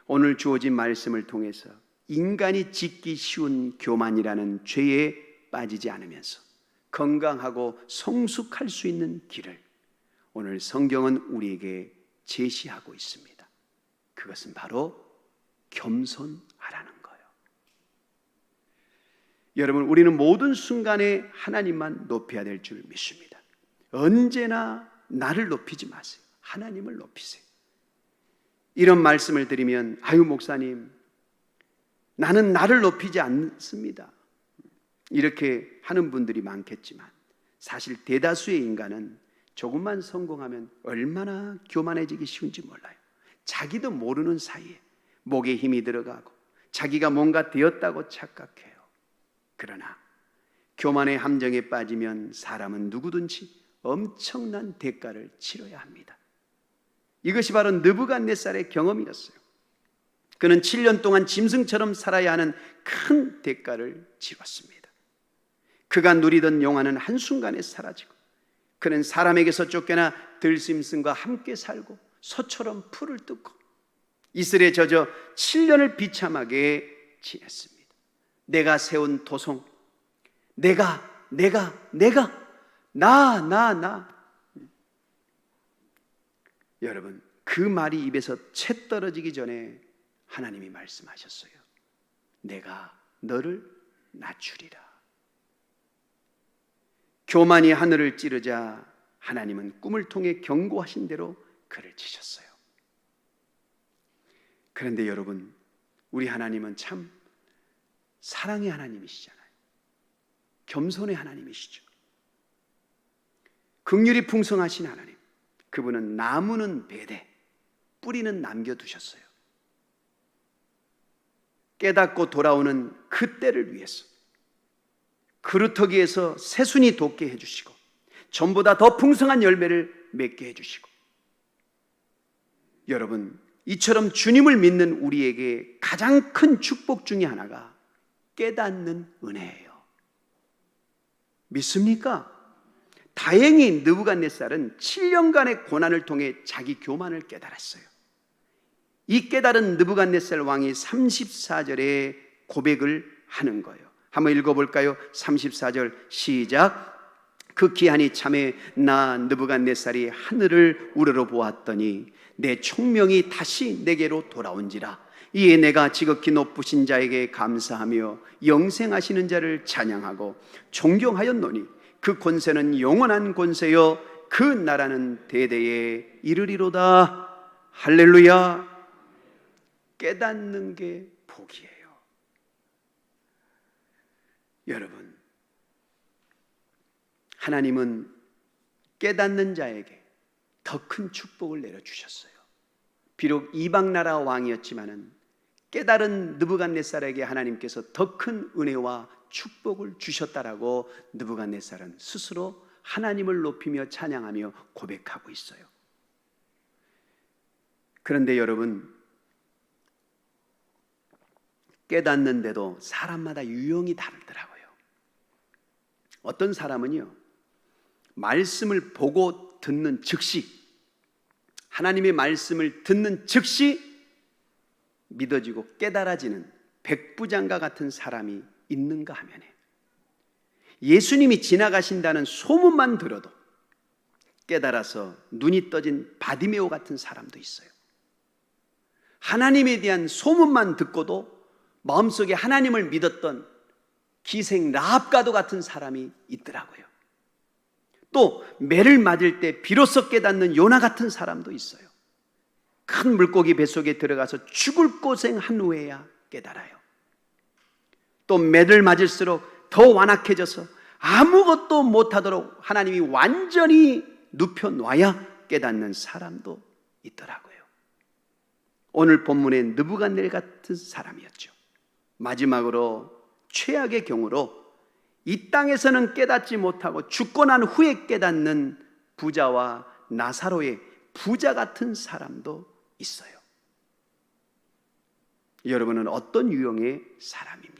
오늘 주어진 말씀을 통해서 인간이 짓기 쉬운 교만이라는 죄에 빠지지 않으면서 건강하고 성숙할 수 있는 길을 오늘 성경은 우리에게 제시하고 있습니다. 그것은 바로 겸손하라는 거예요. 여러분, 우리는 모든 순간에 하나님만 높여야 될 줄 믿습니다. 언제나 나를 높이지 마세요. 하나님을 높이세요. 이런 말씀을 드리면 아유 목사님, 나는 나를 높이지 않습니다, 이렇게 하는 분들이 많겠지만 사실 대다수의 인간은 조금만 성공하면 얼마나 교만해지기 쉬운지 몰라요. 자기도 모르는 사이에 목에 힘이 들어가고 자기가 뭔가 되었다고 착각해요. 그러나 교만의 함정에 빠지면 사람은 누구든지 엄청난 대가를 치러야 합니다. 이것이 바로 느부갓네살의 경험이었어요. 그는 7년 동안 짐승처럼 살아야 하는 큰 대가를 치렀습니다. 그가 누리던 영화는 한순간에 사라지고 그는 사람에게서 쫓겨나 들짐승과 함께 살고 소처럼 풀을 뜯고 이슬에 젖어 7년을 비참하게 지냈습니다. 내가 세운 도성, 나. 여러분, 그 말이 입에서 채 떨어지기 전에 하나님이 말씀하셨어요. 내가 너를 낮추리라. 교만이 하늘을 찌르자 하나님은 꿈을 통해 경고하신 대로 그를 치셨어요. 그런데 여러분, 우리 하나님은 참 사랑의 하나님이시잖아요. 겸손의 하나님이시죠. 긍휼이 풍성하신 하나님, 그분은 나무는 베되 뿌리는 남겨두셨어요. 깨닫고 돌아오는 그 때를 위해서 그루터기에서 새순이 돋게 해주시고 전보다 더 풍성한 열매를 맺게 해주시고, 여러분, 이처럼 주님을 믿는 우리에게 가장 큰 축복 중에 하나가 깨닫는 은혜예요. 믿습니까? 다행히 느부갓네살은 7년간의 고난을 통해 자기 교만을 깨달았어요. 이 깨달은 느부갓네살 왕이 34절에 고백을 하는 거예요. 한번 읽어볼까요? 34절 시작. 그 기한이 참에 나 느부갓네살이 하늘을 우러러 보았더니 내 총명이 다시 내게로 돌아온지라. 이에 내가 지극히 높으신 자에게 감사하며 영생하시는 자를 찬양하고 존경하였노니 그 권세는 영원한 권세요 그 나라는 대대에 이르리로다. 할렐루야. 깨닫는 게 복이에요. 여러분, 하나님은 깨닫는 자에게 더 큰 축복을 내려주셨어요. 비록 이방 나라 왕이었지만은 깨달은 느부갓네살에게 하나님께서 더 큰 은혜와 축복을 주셨다라고 느부갓네살은 스스로 하나님을 높이며 찬양하며 고백하고 있어요. 그런데 여러분, 깨닫는데도 사람마다 유형이 다르더라고요. 어떤 사람은요, 말씀을 보고 듣는 즉시, 하나님의 말씀을 듣는 즉시 믿어지고 깨달아지는 백부장과 같은 사람이 있는가 하면 예수님이 지나가신다는 소문만 들어도 깨달아서 눈이 떠진 바디메오 같은 사람도 있어요. 하나님에 대한 소문만 듣고도 마음속에 하나님을 믿었던 기생 라합과도 같은 사람이 있더라고요. 또 매를 맞을 때 비로소 깨닫는 요나 같은 사람도 있어요. 큰 물고기 뱃속에 들어가서 죽을 고생한 후에야 깨달아요. 또 매를 맞을수록 더 완악해져서 아무것도 못하도록 하나님이 완전히 눕혀놔야 깨닫는 사람도 있더라고요. 오늘 본문의 느부갓네살 같은 사람이었죠. 마지막으로 최악의 경우로 이 땅에서는 깨닫지 못하고 죽고 난 후에 깨닫는 부자와 나사로의 부자 같은 사람도 있어요. 여러분은 어떤 유형의 사람입니까?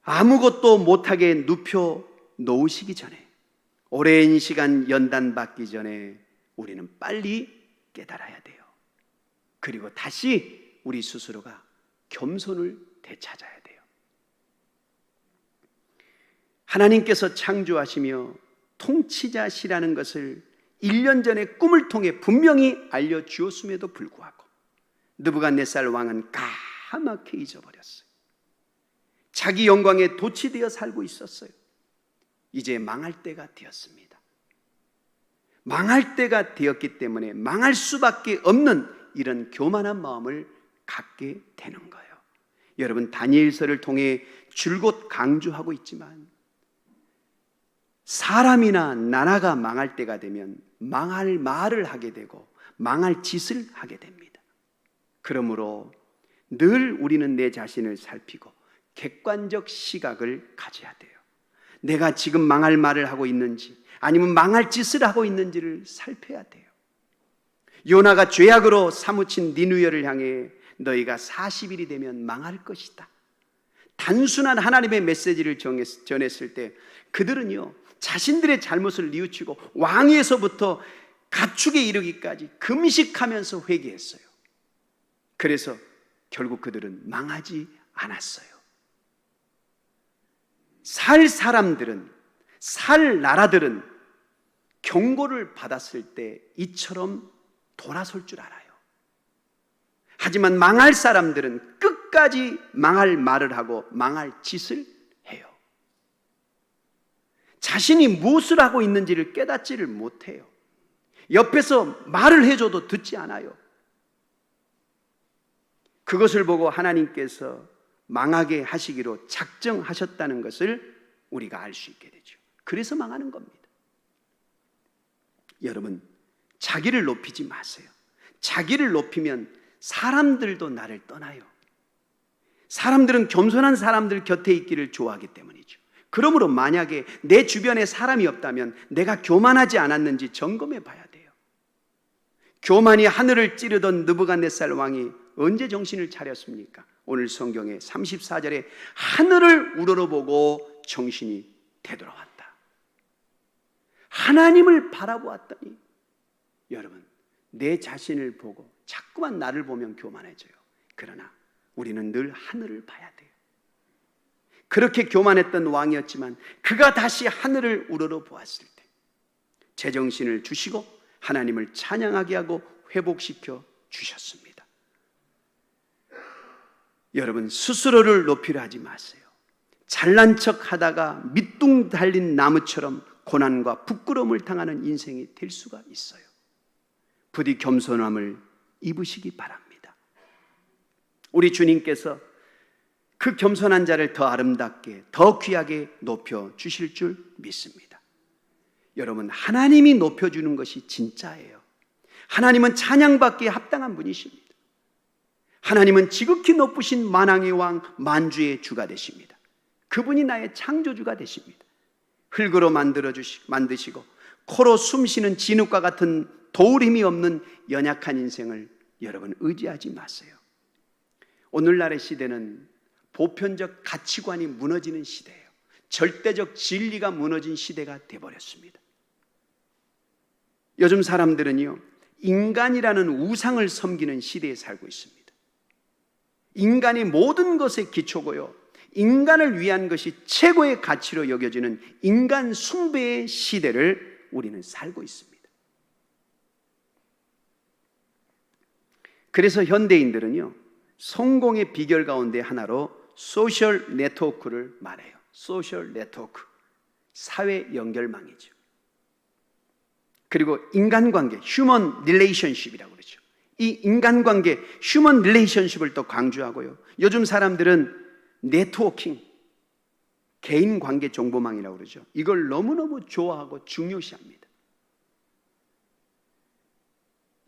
아무것도 못하게 눕혀 놓으시기 전에, 오랜 시간 연단받기 전에 우리는 빨리 깨달아야 돼요. 그리고 다시 우리 스스로가 겸손을 되찾아야 돼요. 하나님께서 창조하시며 통치자시라는 것을 1년 전에 꿈을 통해 분명히 알려주었음에도 불구하고 느부갓네살 왕은 까맣게 잊어버렸어요. 자기 영광에 도취되어 살고 있었어요. 이제 망할 때가 되었습니다. 망할 때가 되었기 때문에 망할 수밖에 없는 이런 교만한 마음을 갖게 되는 거예요. 여러분, 다니엘서를 통해 줄곧 강조하고 있지만 사람이나 나라가 망할 때가 되면 망할 말을 하게 되고 망할 짓을 하게 됩니다. 그러므로 늘 우리는 내 자신을 살피고 객관적 시각을 가져야 돼요. 내가 지금 망할 말을 하고 있는지 아니면 망할 짓을 하고 있는지를 살펴야 돼요. 요나가 죄악으로 사무친 니느웨를 향해 너희가 40일이 되면 망할 것이다. 단순한 하나님의 메시지를 전했을 때 그들은요, 자신들의 잘못을 뉘우치고 왕위에서부터 가축에 이르기까지 금식하면서 회개했어요. 그래서 결국 그들은 망하지 않았어요. 살 사람들은, 살 나라들은 경고를 받았을 때 이처럼 돌아설 줄 알아요. 하지만 망할 사람들은 끝까지 망할 말을 하고 망할 짓을 해요. 자신이 무엇을 하고 있는지를 깨닫지를 못해요. 옆에서 말을 해줘도 듣지 않아요. 그것을 보고 하나님께서 망하게 하시기로 작정하셨다는 것을 우리가 알 수 있게 되죠. 그래서 망하는 겁니다. 여러분, 자기를 높이지 마세요. 자기를 높이면 사람들도 나를 떠나요. 사람들은 겸손한 사람들 곁에 있기를 좋아하기 때문이죠. 그러므로 만약에 내 주변에 사람이 없다면 내가 교만하지 않았는지 점검해 봐야 돼요. 교만이 하늘을 찌르던 느부갓네살 왕이 언제 정신을 차렸습니까? 오늘 성경에 34절에 하늘을 우러러보고 정신이 되돌아왔다. 하나님을 바라보았더니, 여러분, 내 자신을 보고 자꾸만 나를 보면 교만해져요. 그러나 우리는 늘 하늘을 봐야 돼요. 그렇게 교만했던 왕이었지만 그가 다시 하늘을 우러러 보았을 때 제정신을 주시고 하나님을 찬양하게 하고 회복시켜 주셨습니다. 여러분, 스스로를 높이려 하지 마세요. 잘난 척 하다가 밑둥 달린 나무처럼 고난과 부끄러움을 당하는 인생이 될 수가 있어요. 부디 겸손함을 입으시기 바랍니다. 우리 주님께서 그 겸손한 자를 더 아름답게, 더 귀하게 높여 주실 줄 믿습니다. 여러분, 하나님이 높여주는 것이 진짜예요. 하나님은 찬양받기에 합당한 분이십니다. 하나님은 지극히 높으신 만왕의 왕, 만주의 주가 되십니다. 그분이 나의 창조주가 되십니다. 흙으로 만드시고 코로 숨쉬는 진흙과 같은 도울 힘이 없는 연약한 인생을 여러분 의지하지 마세요. 오늘날의 시대는 보편적 가치관이 무너지는 시대예요. 절대적 진리가 무너진 시대가 되어버렸습니다. 요즘 사람들은요, 인간이라는 우상을 섬기는 시대에 살고 있습니다. 인간이 모든 것의 기초고요, 인간을 위한 것이 최고의 가치로 여겨지는 인간 숭배의 시대를 우리는 살고 있습니다. 그래서 현대인들은요, 성공의 비결 가운데 하나로 소셜 네트워크를 말해요. 소셜 네트워크, 사회 연결망이죠. 그리고 인간관계, 휴먼 릴레이션십이라고 그러죠. 이 인간관계, 휴먼 릴레이션십을 또 강조하고요. 요즘 사람들은 네트워킹, 개인관계 정보망이라고 그러죠. 이걸 너무너무 좋아하고 중요시합니다.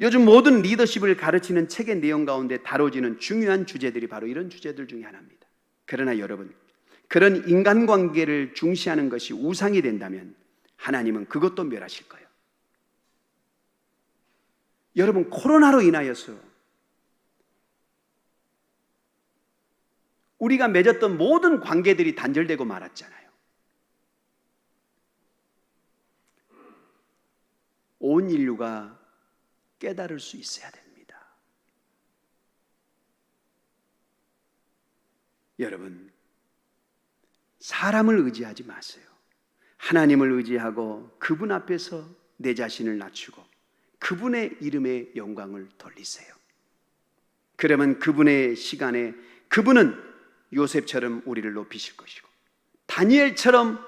요즘 모든 리더십을 가르치는 책의 내용 가운데 다뤄지는 중요한 주제들이 바로 이런 주제들 중에 하나입니다. 그러나 여러분, 그런 인간관계를 중시하는 것이 우상이 된다면 하나님은 그것도 멸하실 거예요. 여러분, 코로나로 인하여서 우리가 맺었던 모든 관계들이 단절되고 말았잖아요. 온 인류가 깨달을 수 있어야 됩니다. 여러분, 사람을 의지하지 마세요. 하나님을 의지하고 그분 앞에서 내 자신을 낮추고 그분의 이름의 영광을 돌리세요. 그러면 그분의 시간에 그분은 요셉처럼 우리를 높이실 것이고 다니엘처럼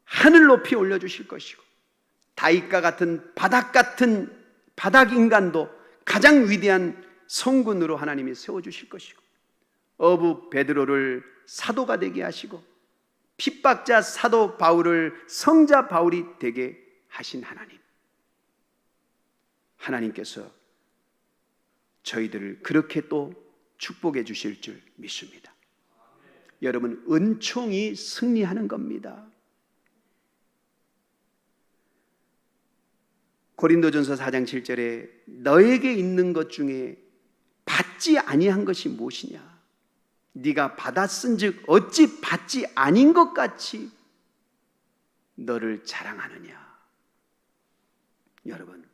하늘 높이 올려주실 것이고 다윗과 같은 바닥 인간도 가장 위대한 성군으로 하나님이 세워주실 것이고 어부 베드로를 사도가 되게 하시고 핍박자 사도 바울을 성자 바울이 되게 하신 하나님께서 저희들을 그렇게 또 축복해 주실 줄 믿습니다. 여러분, 은총이 승리하는 겁니다. 고린도전서 4장 7절에 너에게 있는 것 중에 받지 아니한 것이 무엇이냐? 네가 받았은즉 어찌 받지 아닌 것 같이 너를 자랑하느냐? 여러분,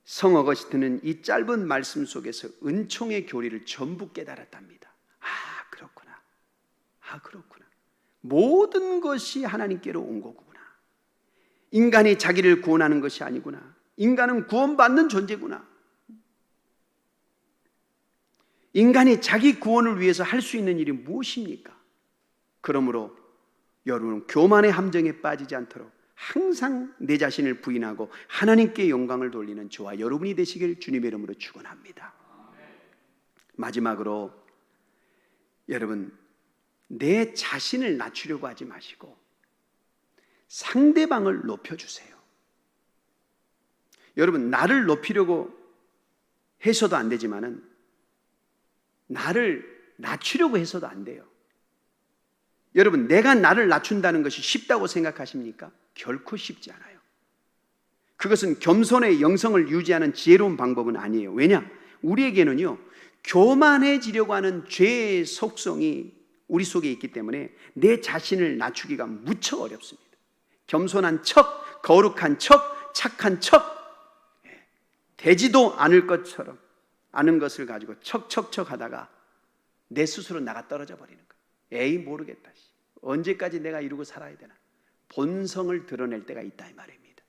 성 어거스틴은 이 짧은 말씀 속에서 은총의 교리를 전부 깨달았답니다. 그렇구나. 모든 것이 하나님께로 온 거구나. 인간이 자기를 구원하는 것이 아니구나. 인간은 구원받는 존재구나. 인간이 자기 구원을 위해서 할 수 있는 일이 무엇입니까? 그러므로 여러분, 교만의 함정에 빠지지 않도록 항상 내 자신을 부인하고 하나님께 영광을 돌리는 저와 여러분이 되시길 주님의 이름으로 축원합니다. 마지막으로 여러분, 내 자신을 낮추려고 하지 마시고 상대방을 높여주세요. 여러분, 나를 높이려고 해서도 안 되지만은 나를 낮추려고 해서도 안 돼요. 여러분, 내가 나를 낮춘다는 것이 쉽다고 생각하십니까? 결코 쉽지 않아요. 그것은 겸손의 영성을 유지하는 지혜로운 방법은 아니에요. 왜냐? 우리에게는요, 교만해지려고 하는 죄의 속성이 우리 속에 있기 때문에 내 자신을 낮추기가 무척 어렵습니다. 겸손한 척, 거룩한 척, 착한 척, 되지도 않을 것처럼 아는 것을 가지고 척척척 하다가 내 스스로 나가 떨어져 버리는 거예요. 에이, 모르겠다. 언제까지 내가 이러고 살아야 되나? 본성을 드러낼 때가 있다 이 말입니다.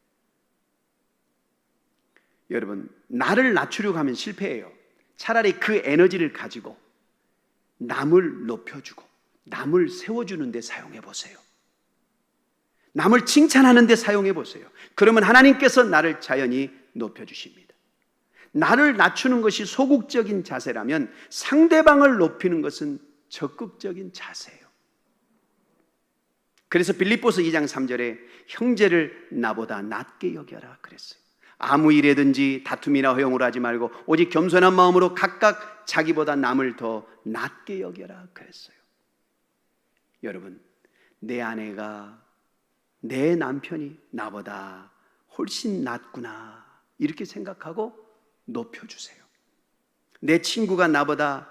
여러분, 나를 낮추려고 하면 실패해요. 차라리 그 에너지를 가지고 남을 높여주고 남을 세워주는 데 사용해 보세요. 남을 칭찬하는 데 사용해 보세요. 그러면 하나님께서 나를 자연히 높여주십니다. 나를 낮추는 것이 소극적인 자세라면 상대방을 높이는 것은 적극적인 자세예요. 그래서 빌립보서 2장 3절에 형제를 나보다 낮게 여겨라 그랬어요. 아무 일에든지 다툼이나 허용을 하지 말고 오직 겸손한 마음으로 각각 자기보다 남을 더 낮게 여겨라 그랬어요. 여러분, 내 아내가, 내 남편이 나보다 훨씬 낫구나 이렇게 생각하고 높여주세요. 내 친구가 나보다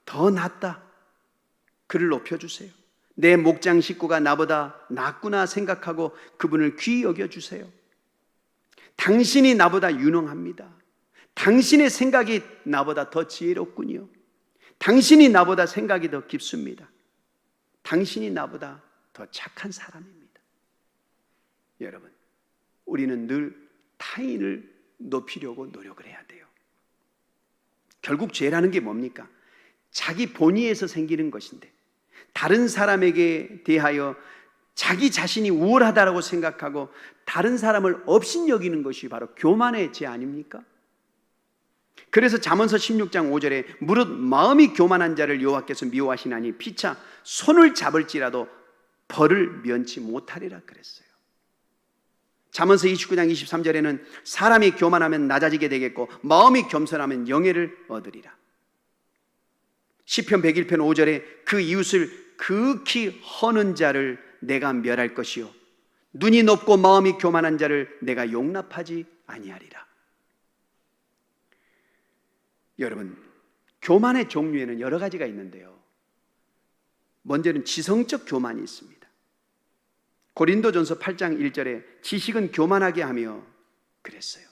더 낫다, 그를 높여주세요. 내 목장 식구가 나보다 낫구나 생각하고 그분을 귀히 여겨주세요. 당신이 나보다 유능합니다. 당신의 생각이 나보다 더 지혜롭군요. 당신이 나보다 생각이 더 깊습니다. 당신이 나보다 더 착한 사람입니다. 여러분, 우리는 늘 타인을 높이려고 노력을 해야 돼요. 결국 죄라는 게 뭡니까? 자기 본의에서 생기는 것인데 다른 사람에게 대하여 자기 자신이 우월하다고 생각하고 다른 사람을 업신여기는 것이 바로 교만의 죄 아닙니까? 그래서 잠언서 16장 5절에 무릇 마음이 교만한 자를 여호와께서 미워하시나니 피차 손을 잡을지라도 벌을 면치 못하리라 그랬어요. 잠언서 29장 23절에는 사람이 교만하면 낮아지게 되겠고 마음이 겸손하면 영예를 얻으리라. 시편 101편 5절에 그 이웃을 극히 허는 자를 내가 멸할 것이요 눈이 높고 마음이 교만한 자를 내가 용납하지 아니하리라. 여러분, 교만의 종류에는 여러 가지가 있는데요, 먼저는 지성적 교만이 있습니다. 고린도전서 8장 1절에 지식은 교만하게 하며 그랬어요.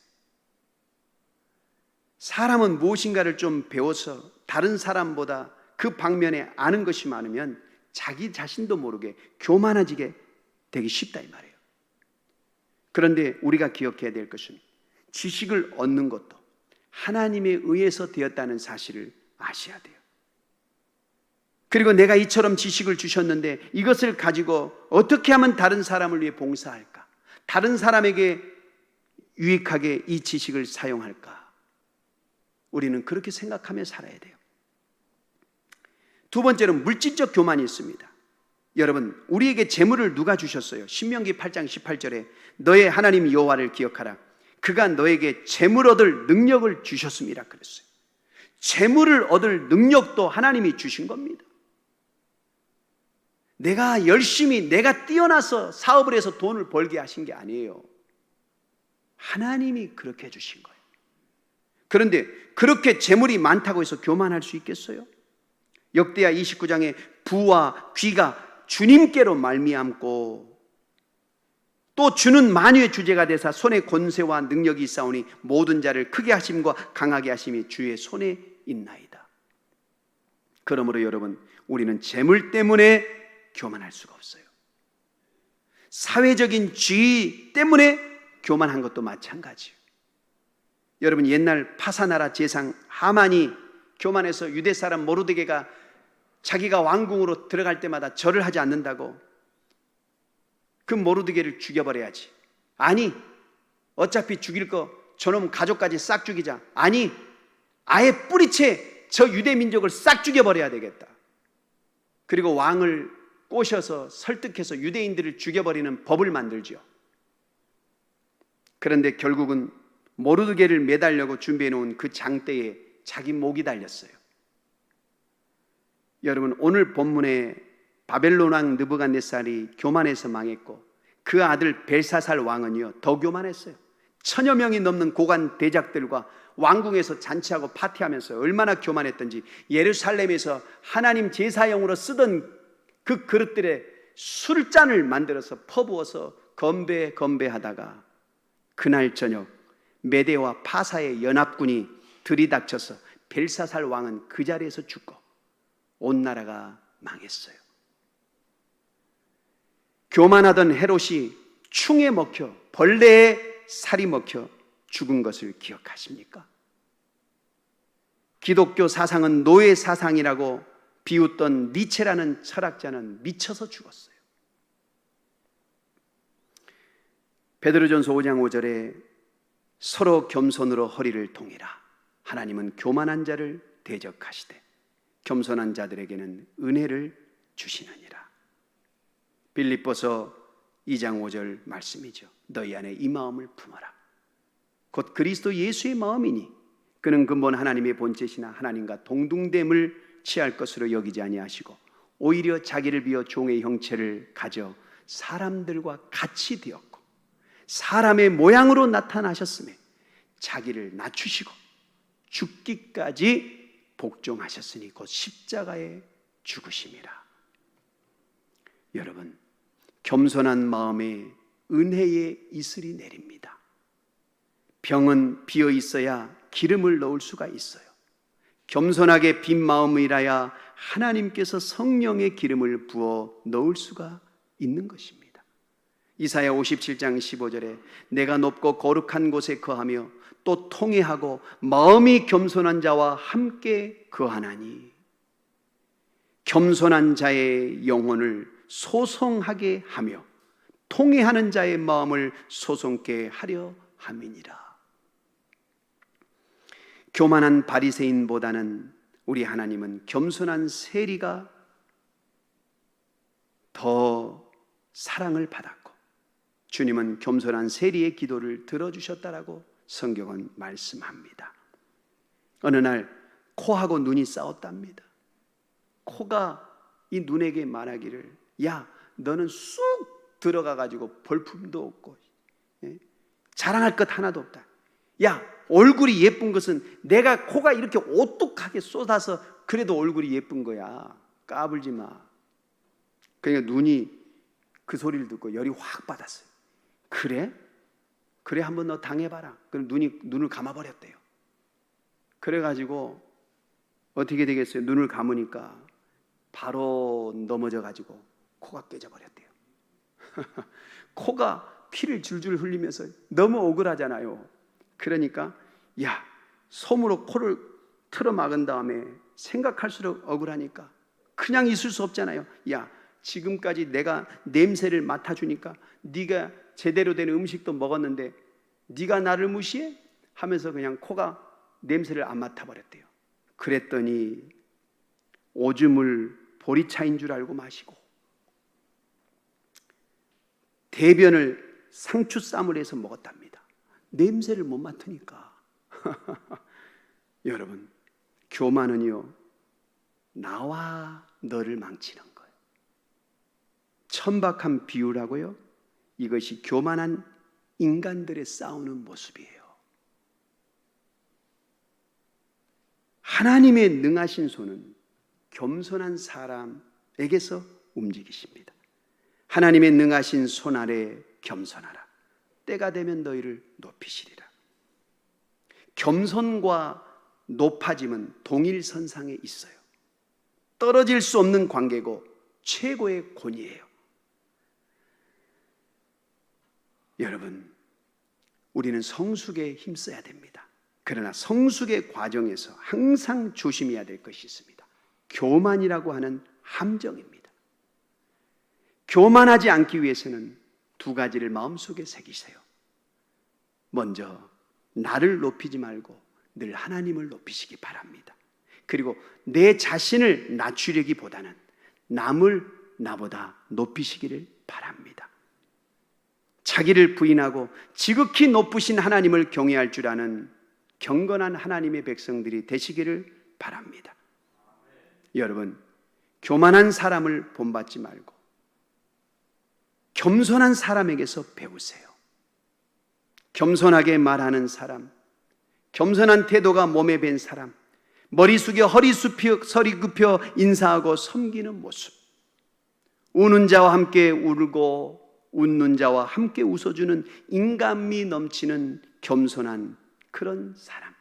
사람은 무엇인가를 좀 배워서 다른 사람보다 그 방면에 아는 것이 많으면 자기 자신도 모르게 교만해지게 되기 쉽다 이 말이에요. 그런데 우리가 기억해야 될 것은 지식을 얻는 것도 하나님에 의해서 되었다는 사실을 아셔야 돼요. 그리고 내가 이처럼 지식을 주셨는데 이것을 가지고 어떻게 하면 다른 사람을 위해 봉사할까? 다른 사람에게 유익하게 이 지식을 사용할까? 우리는 그렇게 생각하며 살아야 돼요. 두 번째는 물질적 교만이 있습니다. 여러분, 우리에게 재물을 누가 주셨어요? 신명기 8장 18절에 너의 하나님 여호와를 기억하라. 그가 너에게 재물 얻을 능력을 주셨습니다 그랬어요. 재물을 얻을 능력도 하나님이 주신 겁니다. 내가 열심히 내가 뛰어나서 사업을 해서 돈을 벌게 하신 게 아니에요. 하나님이 그렇게 해주신 거예요. 그런데 그렇게 재물이 많다고 해서 교만할 수 있겠어요? 역대하 29장에 부와 귀가 주님께로 말미암고 또 주는 만유의 주제가 되사 손에 권세와 능력이 있사오니 모든 자를 크게 하심과 강하게 하심이 주의 손에 있나이다. 그러므로 여러분, 우리는 재물 때문에 교만할 수가 없어요. 사회적인 지위 때문에 교만한 것도 마찬가지예요. 여러분, 옛날 파사나라 제상 하만이 교만해서 유대 사람 모르드게가 자기가 왕궁으로 들어갈 때마다 절을 하지 않는다고 그 모르드게를 죽여버려야지. 아니, 어차피 죽일 거 저놈 가족까지 싹 죽이자. 아니, 아예 뿌리채 저 유대 민족을 싹 죽여버려야 되겠다. 그리고 왕을 꼬셔서 설득해서 유대인들을 죽여버리는 법을 만들죠. 그런데 결국은 모르드게를 매달려고 준비해 놓은 그 장대에 자기 목이 달렸어요. 여러분, 오늘 본문에 바벨론 왕 느부갓네살이 교만해서 망했고 그 아들 벨사살 왕은요 더 교만했어요. 1000여 명이 넘는 고관 대작들과 왕궁에서 잔치하고 파티하면서 얼마나 교만했던지 예루살렘에서 하나님 제사용으로 쓰던 그 그릇들에 술잔을 만들어서 퍼부어서 건배하다가 그날 저녁 메대와 파사의 연합군이 들이닥쳐서 벨사살 왕은 그 자리에서 죽고 온 나라가 망했어요. 교만하던 헤롯이 충에 먹혀 벌레에 살이 먹혀 죽은 것을 기억하십니까? 기독교 사상은 노예 사상이라고 비웃던 니체라는 철학자는 미쳐서 죽었어요. 베드로전서 5장 5절에 서로 겸손으로 허리를 동이라. 하나님은 교만한 자를 대적하시되 겸손한 자들에게는 은혜를 주시느니라. 빌립보서 2장 5절 말씀이죠. 너희 안에 이 마음을 품어라. 곧 그리스도 예수의 마음이니 그는 근본 하나님의 본체시나 하나님과 동등됨을 취할 것으로 여기지 아니하시고 오히려 자기를 비워 종의 형체를 가져 사람들과 같이 되었고 사람의 모양으로 나타나셨으며 자기를 낮추시고 죽기까지 복종하셨으니 곧 십자가에 죽으심이라. 여러분, 겸손한 마음에 은혜의 이슬이 내립니다. 병은 비어 있어야 기름을 넣을 수가 있어요. 겸손하게 빈 마음이라야 하나님께서 성령의 기름을 부어 넣을 수가 있는 것입니다. 이사야 57장 15절에 내가 높고 거룩한 곳에 거하며 또 통회하고 마음이 겸손한 자와 함께 거하나니 겸손한 자의 영혼을 소송하게 하며 통회하는 자의 마음을 소송케 하려 함이니라. 교만한 바리새인보다는 우리 하나님은 겸손한 세리가 더 사랑을 받았고, 주님은 겸손한 세리의 기도를 들어주셨다라고 성경은 말씀합니다. 어느 날 코하고 눈이 싸웠답니다. 코가 이 눈에게 말하기를, 야, 너는 쑥 들어가가지고 볼품도 없고 자랑할 것 하나도 없다. 야, 얼굴이 예쁜 것은 내가 코가 이렇게 오똑하게 쏟아서 그래도 얼굴이 예쁜 거야. 까불지 마. 그러니까 눈이 그 소리를 듣고 열이 확 받았어요. 그래? 그래, 한번 너 당해봐라. 그럼 눈을 감아버렸대요. 그래가지고 어떻게 되겠어요? 눈을 감으니까 바로 넘어져가지고 코가 깨져버렸대요. 코가 피를 줄줄 흘리면서 너무 억울하잖아요. 그러니까 야, 솜으로 코를 틀어 막은 다음에 생각할수록 억울하니까 그냥 있을 수 없잖아요. 야, 지금까지 내가 냄새를 맡아주니까 네가 제대로 된 음식도 먹었는데 네가 나를 무시해? 하면서 그냥 코가 냄새를 안 맡아버렸대요. 그랬더니 오줌을 보리차인 줄 알고 마시고 대변을 상추쌈을 해서 먹었답니다. 냄새를 못 맡으니까. 여러분, 교만은요, 나와 너를 망치는 거예요. 천박한 비유라고요? 이것이 교만한 인간들의 싸우는 모습이에요. 하나님의 능하신 손은 겸손한 사람에게서 움직이십니다. 하나님의 능하신 손 아래 겸손하라. 때가 되면 너희를 높이시리라. 겸손과 높아짐은 동일선상에 있어요. 떨어질 수 없는 관계고 최고의 권위예요. 여러분, 우리는 성숙에 힘써야 됩니다. 그러나 성숙의 과정에서 항상 조심해야 될 것이 있습니다. 교만이라고 하는 함정입니다. 교만하지 않기 위해서는 두 가지를 마음속에 새기세요. 먼저 나를 높이지 말고 늘 하나님을 높이시기 바랍니다. 그리고 내 자신을 낮추려기보다는 남을 나보다 높이시기를 바랍니다. 자기를 부인하고 지극히 높으신 하나님을 경외할 줄 아는 경건한 하나님의 백성들이 되시기를 바랍니다. 여러분, 교만한 사람을 본받지 말고 겸손한 사람에게서 배우세요. 겸손하게 말하는 사람, 겸손한 태도가 몸에 밴 사람, 머리 숙여 허리 굽혀 인사하고 섬기는 모습, 우는 자와 함께 울고 웃는 자와 함께 웃어주는 인간미 넘치는 겸손한 그런 사람,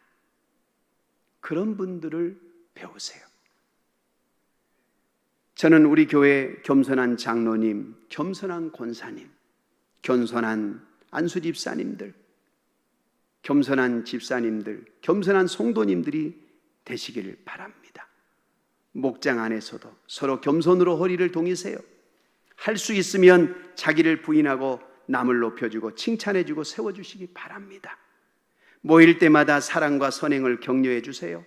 그런 분들을 배우세요. 저는 우리 교회 겸손한 장로님, 겸손한 권사님, 겸손한 안수 집사님들, 겸손한 집사님들, 겸손한 성도님들이 되시기를 바랍니다. 목장 안에서도 서로 겸손으로 허리를 동이세요. 할 수 있으면 자기를 부인하고 남을 높여주고 칭찬해주고 세워주시기 바랍니다. 모일 때마다 사랑과 선행을 격려해 주세요.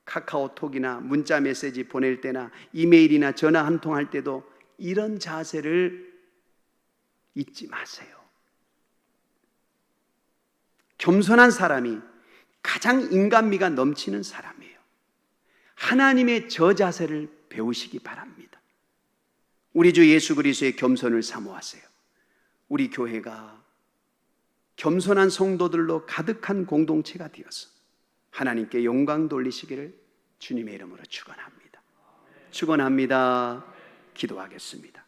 카카오톡이나 문자 메시지 보낼 때나 이메일이나 전화 한 통 할 때도 이런 자세를 잊지 마세요. 겸손한 사람이 가장 인간미가 넘치는 사람이에요. 하나님의 저 자세를 배우시기 바랍니다. 우리 주 예수 그리스도의 겸손을 사모하세요. 우리 교회가 겸손한 성도들로 가득한 공동체가 되어서 하나님께 영광 돌리시기를 주님의 이름으로 축원합니다. 축원합니다. 기도하겠습니다.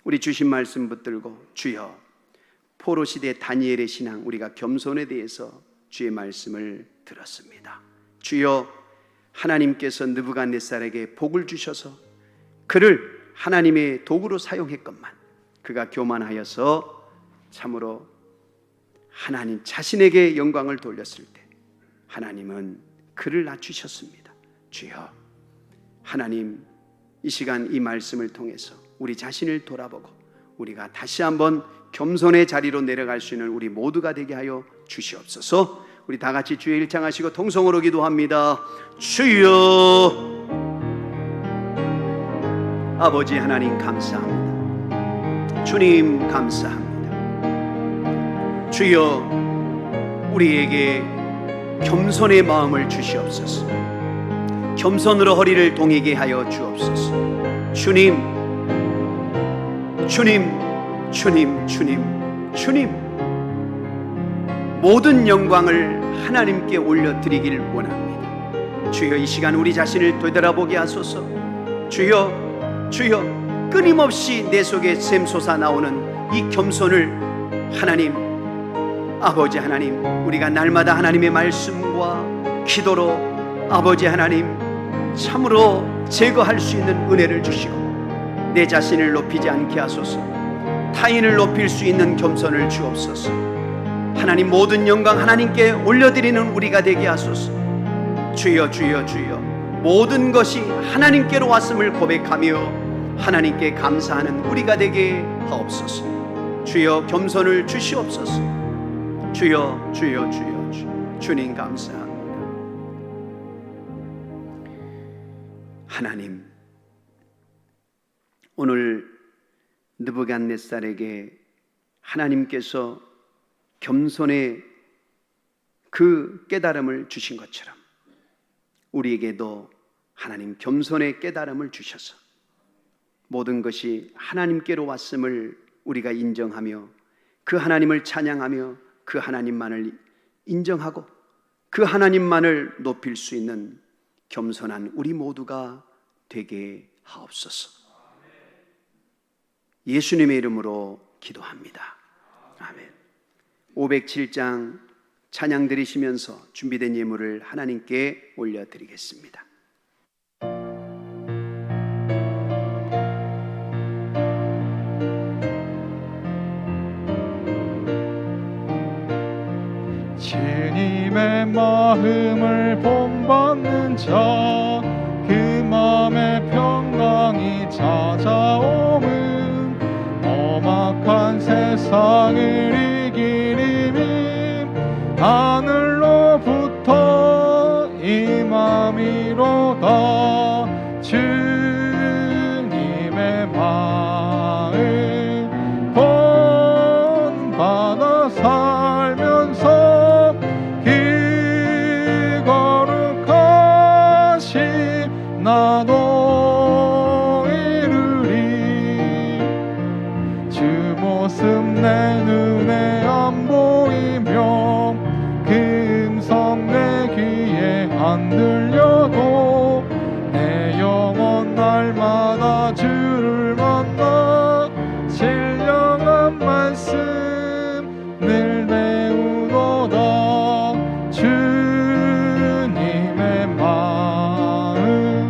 우리 주신 말씀 붙들고, 주여, 포로 시대 다니엘의 신앙, 우리가 겸손에 대해서 주의 말씀을 들었습니다. 주여, 하나님께서 느부갓네살에게 복을 주셔서 그를 하나님의 도구로 사용했건만 그가 교만하여서 참으로 하나님 자신에게 영광을 돌렸을 때 하나님은 그를 낮추셨습니다. 주여, 하나님, 이 시간 이 말씀을 통해서 우리 자신을 돌아보고 우리가 다시 한번 겸손의 자리로 내려갈 수 있는 우리 모두가 되게 하여 주시옵소서. 우리 다 같이 주의 일창하시고 통성으로 기도합니다. 주여, 아버지 하나님 감사합니다. 주님 감사합니다. 주여, 우리에게 겸손의 마음을 주시옵소서. 겸손으로 허리를 동이게 하여 주옵소서. 주님, 주님, 주님, 주님, 주님, 모든 영광을 하나님께 올려드리길 원합니다. 주여, 이 시간 우리 자신을 되돌아보게 하소서. 주여, 주여, 끊임없이 내 속에 샘솟아 나오는 이 겸손을 하나님, 아버지 하나님, 우리가 날마다 하나님의 말씀과 기도로 아버지 하나님 참으로 제거할 수 있는 은혜를 주시고 내 자신을 높이지 않게 하소서. 타인을 높일 수 있는 겸손을 주옵소서. 하나님, 모든 영광 하나님께 올려드리는 우리가 되게 하소서. 주여, 주여, 주여, 모든 것이 하나님께로 왔음을 고백하며 하나님께 감사하는 우리가 되게 하옵소서. 주여, 겸손을 주시옵소서. 주여, 주여, 주여, 주님 감사합니다. 하나님, 오늘 느부갓네살에게 하나님께서 겸손의 그 깨달음을 주신 것처럼 우리에게도 하나님 겸손의 깨달음을 주셔서 모든 것이 하나님께로 왔음을 우리가 인정하며 그 하나님을 찬양하며 그 하나님만을 인정하고 그 하나님만을 높일 수 있는 겸손한 우리 모두가 되게 하옵소서. 예수님의 이름으로 기도합니다. 아멘. 507장 찬양 드리시면서 준비된 예물을 하나님께 올려드리겠습니다. 주님의 마음을 본받는 자, 그 마음의 평강이 찾아옴은 험악한 세상을 이길 힘이 하늘로부터 임함이로다. 주님의 마음 본받아 살면서 나도 이루리. 주 모습 내 눈에 안 보이며 그 음성 내 귀에 안 들려도 내 영혼 날마다 주를 만나 신령한 말씀 늘 배우노다. 주님의 마음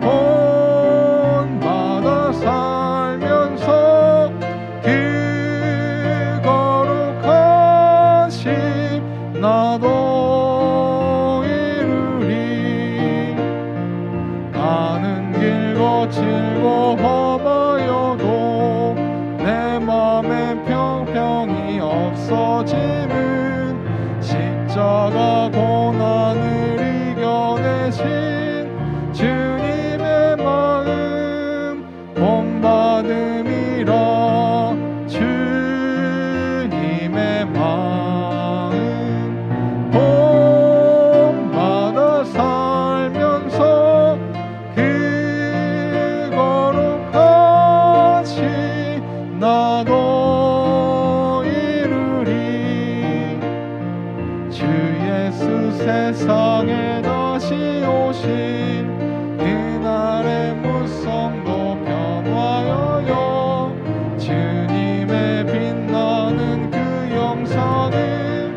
본받아 살면서 그 거룩하심 나도 이루리. 가는 길 거칠고 험하여도 내 맘에 평평이 없어짐은 십자가 고난을 이겨내신 주님의 마음 본받음이라. 주님의 마음 본받아 살면서 그 거룩하신 나도 이루리. 주 예수 세상에 다시 오신 그날의 무성도 변화여여 주님의 빛나는 그 영상을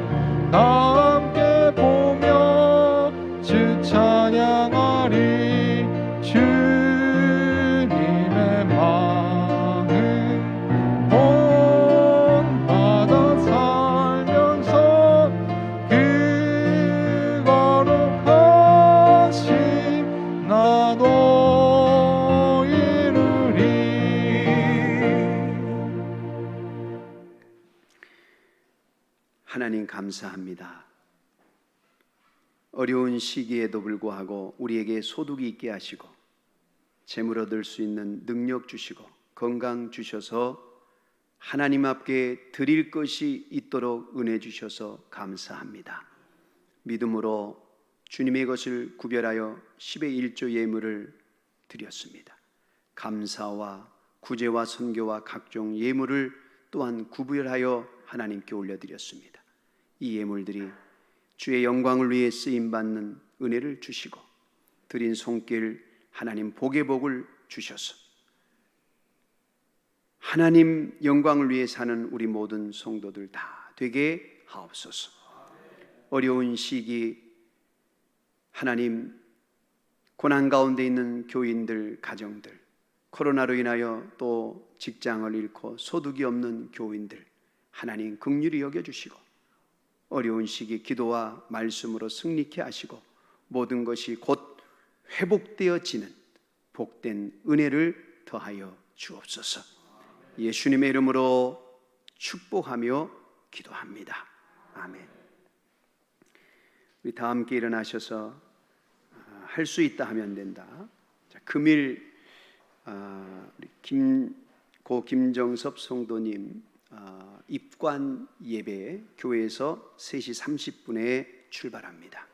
다 함께 보며 주 찬양하리. 주님의 마음 본받아 살면서 그 거룩하심 나도 이루리. 하나님 감사합니다. 어려운 시기에도 불구하고 우리에게 소득이 있게 하시고 재물 얻을 수 있는 능력 주시고 건강 주셔서 하나님 앞에 드릴 것이 있도록 은혜 주셔서 감사합니다. 믿음으로 주님의 것을 구별하여 10의 1조 예물을 드렸습니다. 감사와 구제와 선교와 각종 예물을 또한 구별하여 하나님께 올려드렸습니다. 이 예물들이 주의 영광을 위해 쓰임받는 은혜를 주시고 드린 손길 하나님 복의 복을 주셔서 하나님 영광을 위해 사는 우리 모든 성도들 다 되게 하옵소서. 어려운 시기 하나님 고난 가운데 있는 교인들, 가정들, 코로나로 인하여 또 직장을 잃고 소득이 없는 교인들 하나님 긍휼히 여겨주시고 어려운 시기 기도와 말씀으로 승리케 하시고 모든 것이 곧 회복되어지는 복된 은혜를 더하여 주옵소서. 예수님의 이름으로 축복하며 기도합니다. 아멘. 우리 다 함께 일어나셔서 할 수 있다 하면 된다. 자, 금일 고 김정섭 성도님 입관 예배 교회에서 3시 30분에 출발합니다.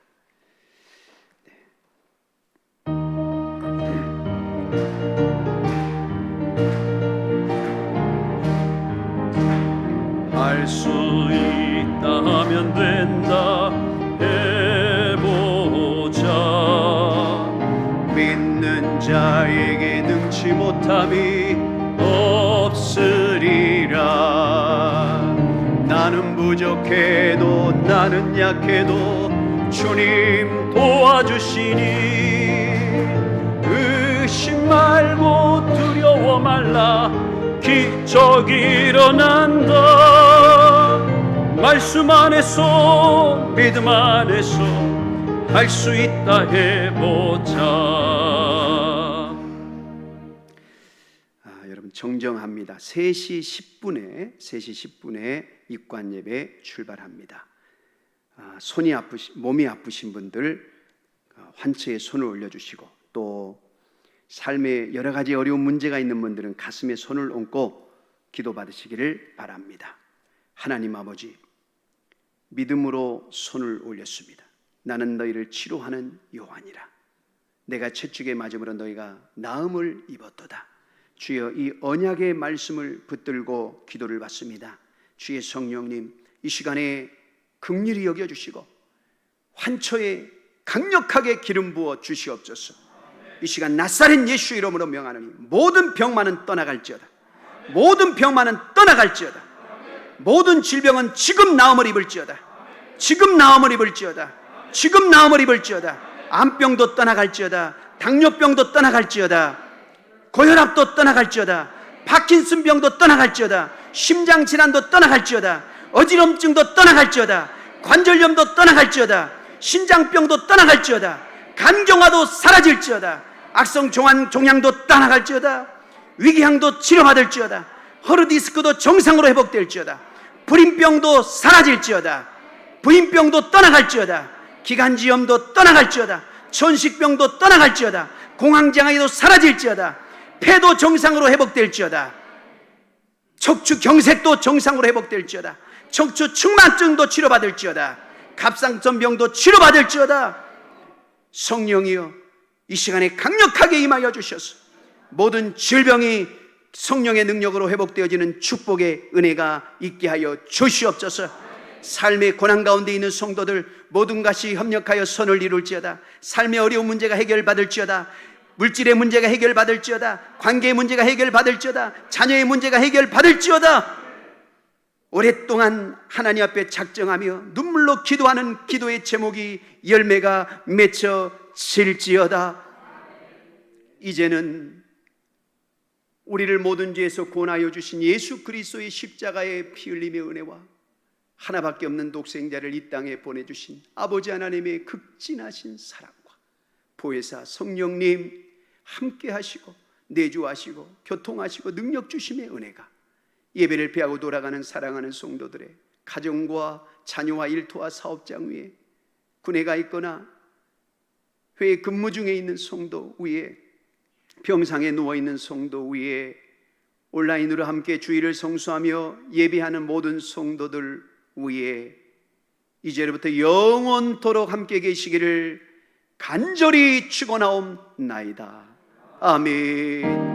할 수 있다 하면 된다 해보자. 믿는 자에게 능치 못함이 없으리라. 나는 부족해도 나는 약해도 주님 도와주시니 의심 말고 두려워 말라. 기적이 일어난다. 말씀 안에서 믿음 안에서 할 수 있다 해보자. 여러분 정정합니다. 3시 10분에 입관 예배 출발합니다. 몸이 아프신 분들 환처에 손을 올려주시고 또 삶에 여러 가지 어려운 문제가 있는 분들은 가슴에 손을 얹고 기도받으시기를 바랍니다. 하나님 아버지, 믿음으로 손을 올렸습니다. 나는 너희를 치료하는 요한이라. 내가 채찍에 맞음으로 너희가 나음을 입었도다. 주여, 이 언약의 말씀을 붙들고 기도를 받습니다. 주의 성령님, 이 시간에 긍휼히 여겨주시고 환처에 강력하게 기름 부어 주시옵소서. 이 시간 나사렛 예수 이름으로 명하노니 모든 병만은 떠나갈지어다. 모든 병만은 떠나갈지어다. 모든 질병은 지금 나음을 입을지어다. 지금 나음을 입을지어다. 지금 나음을 입을지어다. 암병도 떠나갈지어다. 당뇨병도 떠나갈지어다. 고혈압도 떠나갈지어다. 파킨슨병도 떠나갈지어다. 심장질환도 떠나갈지어다. 어지럼증도 떠나갈지어다. 관절염도 떠나갈지어다. 신장병도 떠나갈지어다. 간경화도 사라질지어다. 악성 종양도 떠나갈지어다. 위궤양도 치료받을지어다. 허르디스크도 정상으로 회복될지어다. 불임병도 사라질지어다. 부인병도 떠나갈지어다. 기관지염도 떠나갈지어다. 천식병도 떠나갈지어다. 공황장애도 사라질지어다. 폐도 정상으로 회복될지어다. 척추 경색도 정상으로 회복될지어다. 척추 측만증도 치료받을지어다. 갑상선병도 치료받을지어다. 성령이여, 이 시간에 강력하게 임하여 주셔서 모든 질병이 성령의 능력으로 회복되어지는 축복의 은혜가 있게 하여 주시옵소서. 삶의 고난 가운데 있는 성도들 모든 것이 협력하여 선을 이룰지어다. 삶의 어려운 문제가 해결받을지어다. 물질의 문제가 해결받을지어다. 관계의 문제가 해결받을지어다. 자녀의 문제가 해결받을지어다. 오랫동안 하나님 앞에 작정하며 눈물로 기도하는 기도의 제목이 열매가 맺혀질지어다. 이제는 우리를 모든 죄에서 구원하여 주신 예수 그리스도의 십자가의 피 흘림의 은혜와 하나밖에 없는 독생자를 이 땅에 보내주신 아버지 하나님의 극진하신 사랑과 보혜사 성령님 함께 하시고 내주하시고 교통하시고 능력 주심의 은혜가 예배를 피하고 돌아가는 사랑하는 성도들의 가정과 자녀와 일터와 사업장 위에 군에 가 있거나 회의 근무 중에 있는 성도 위에, 병상에 누워 있는 성도 위에, 온라인으로 함께 주일을 성수하며 예배하는 모든 성도들 위에 이제로부터 영원토록 함께 계시기를 간절히 축원하옵나이다. 아멘.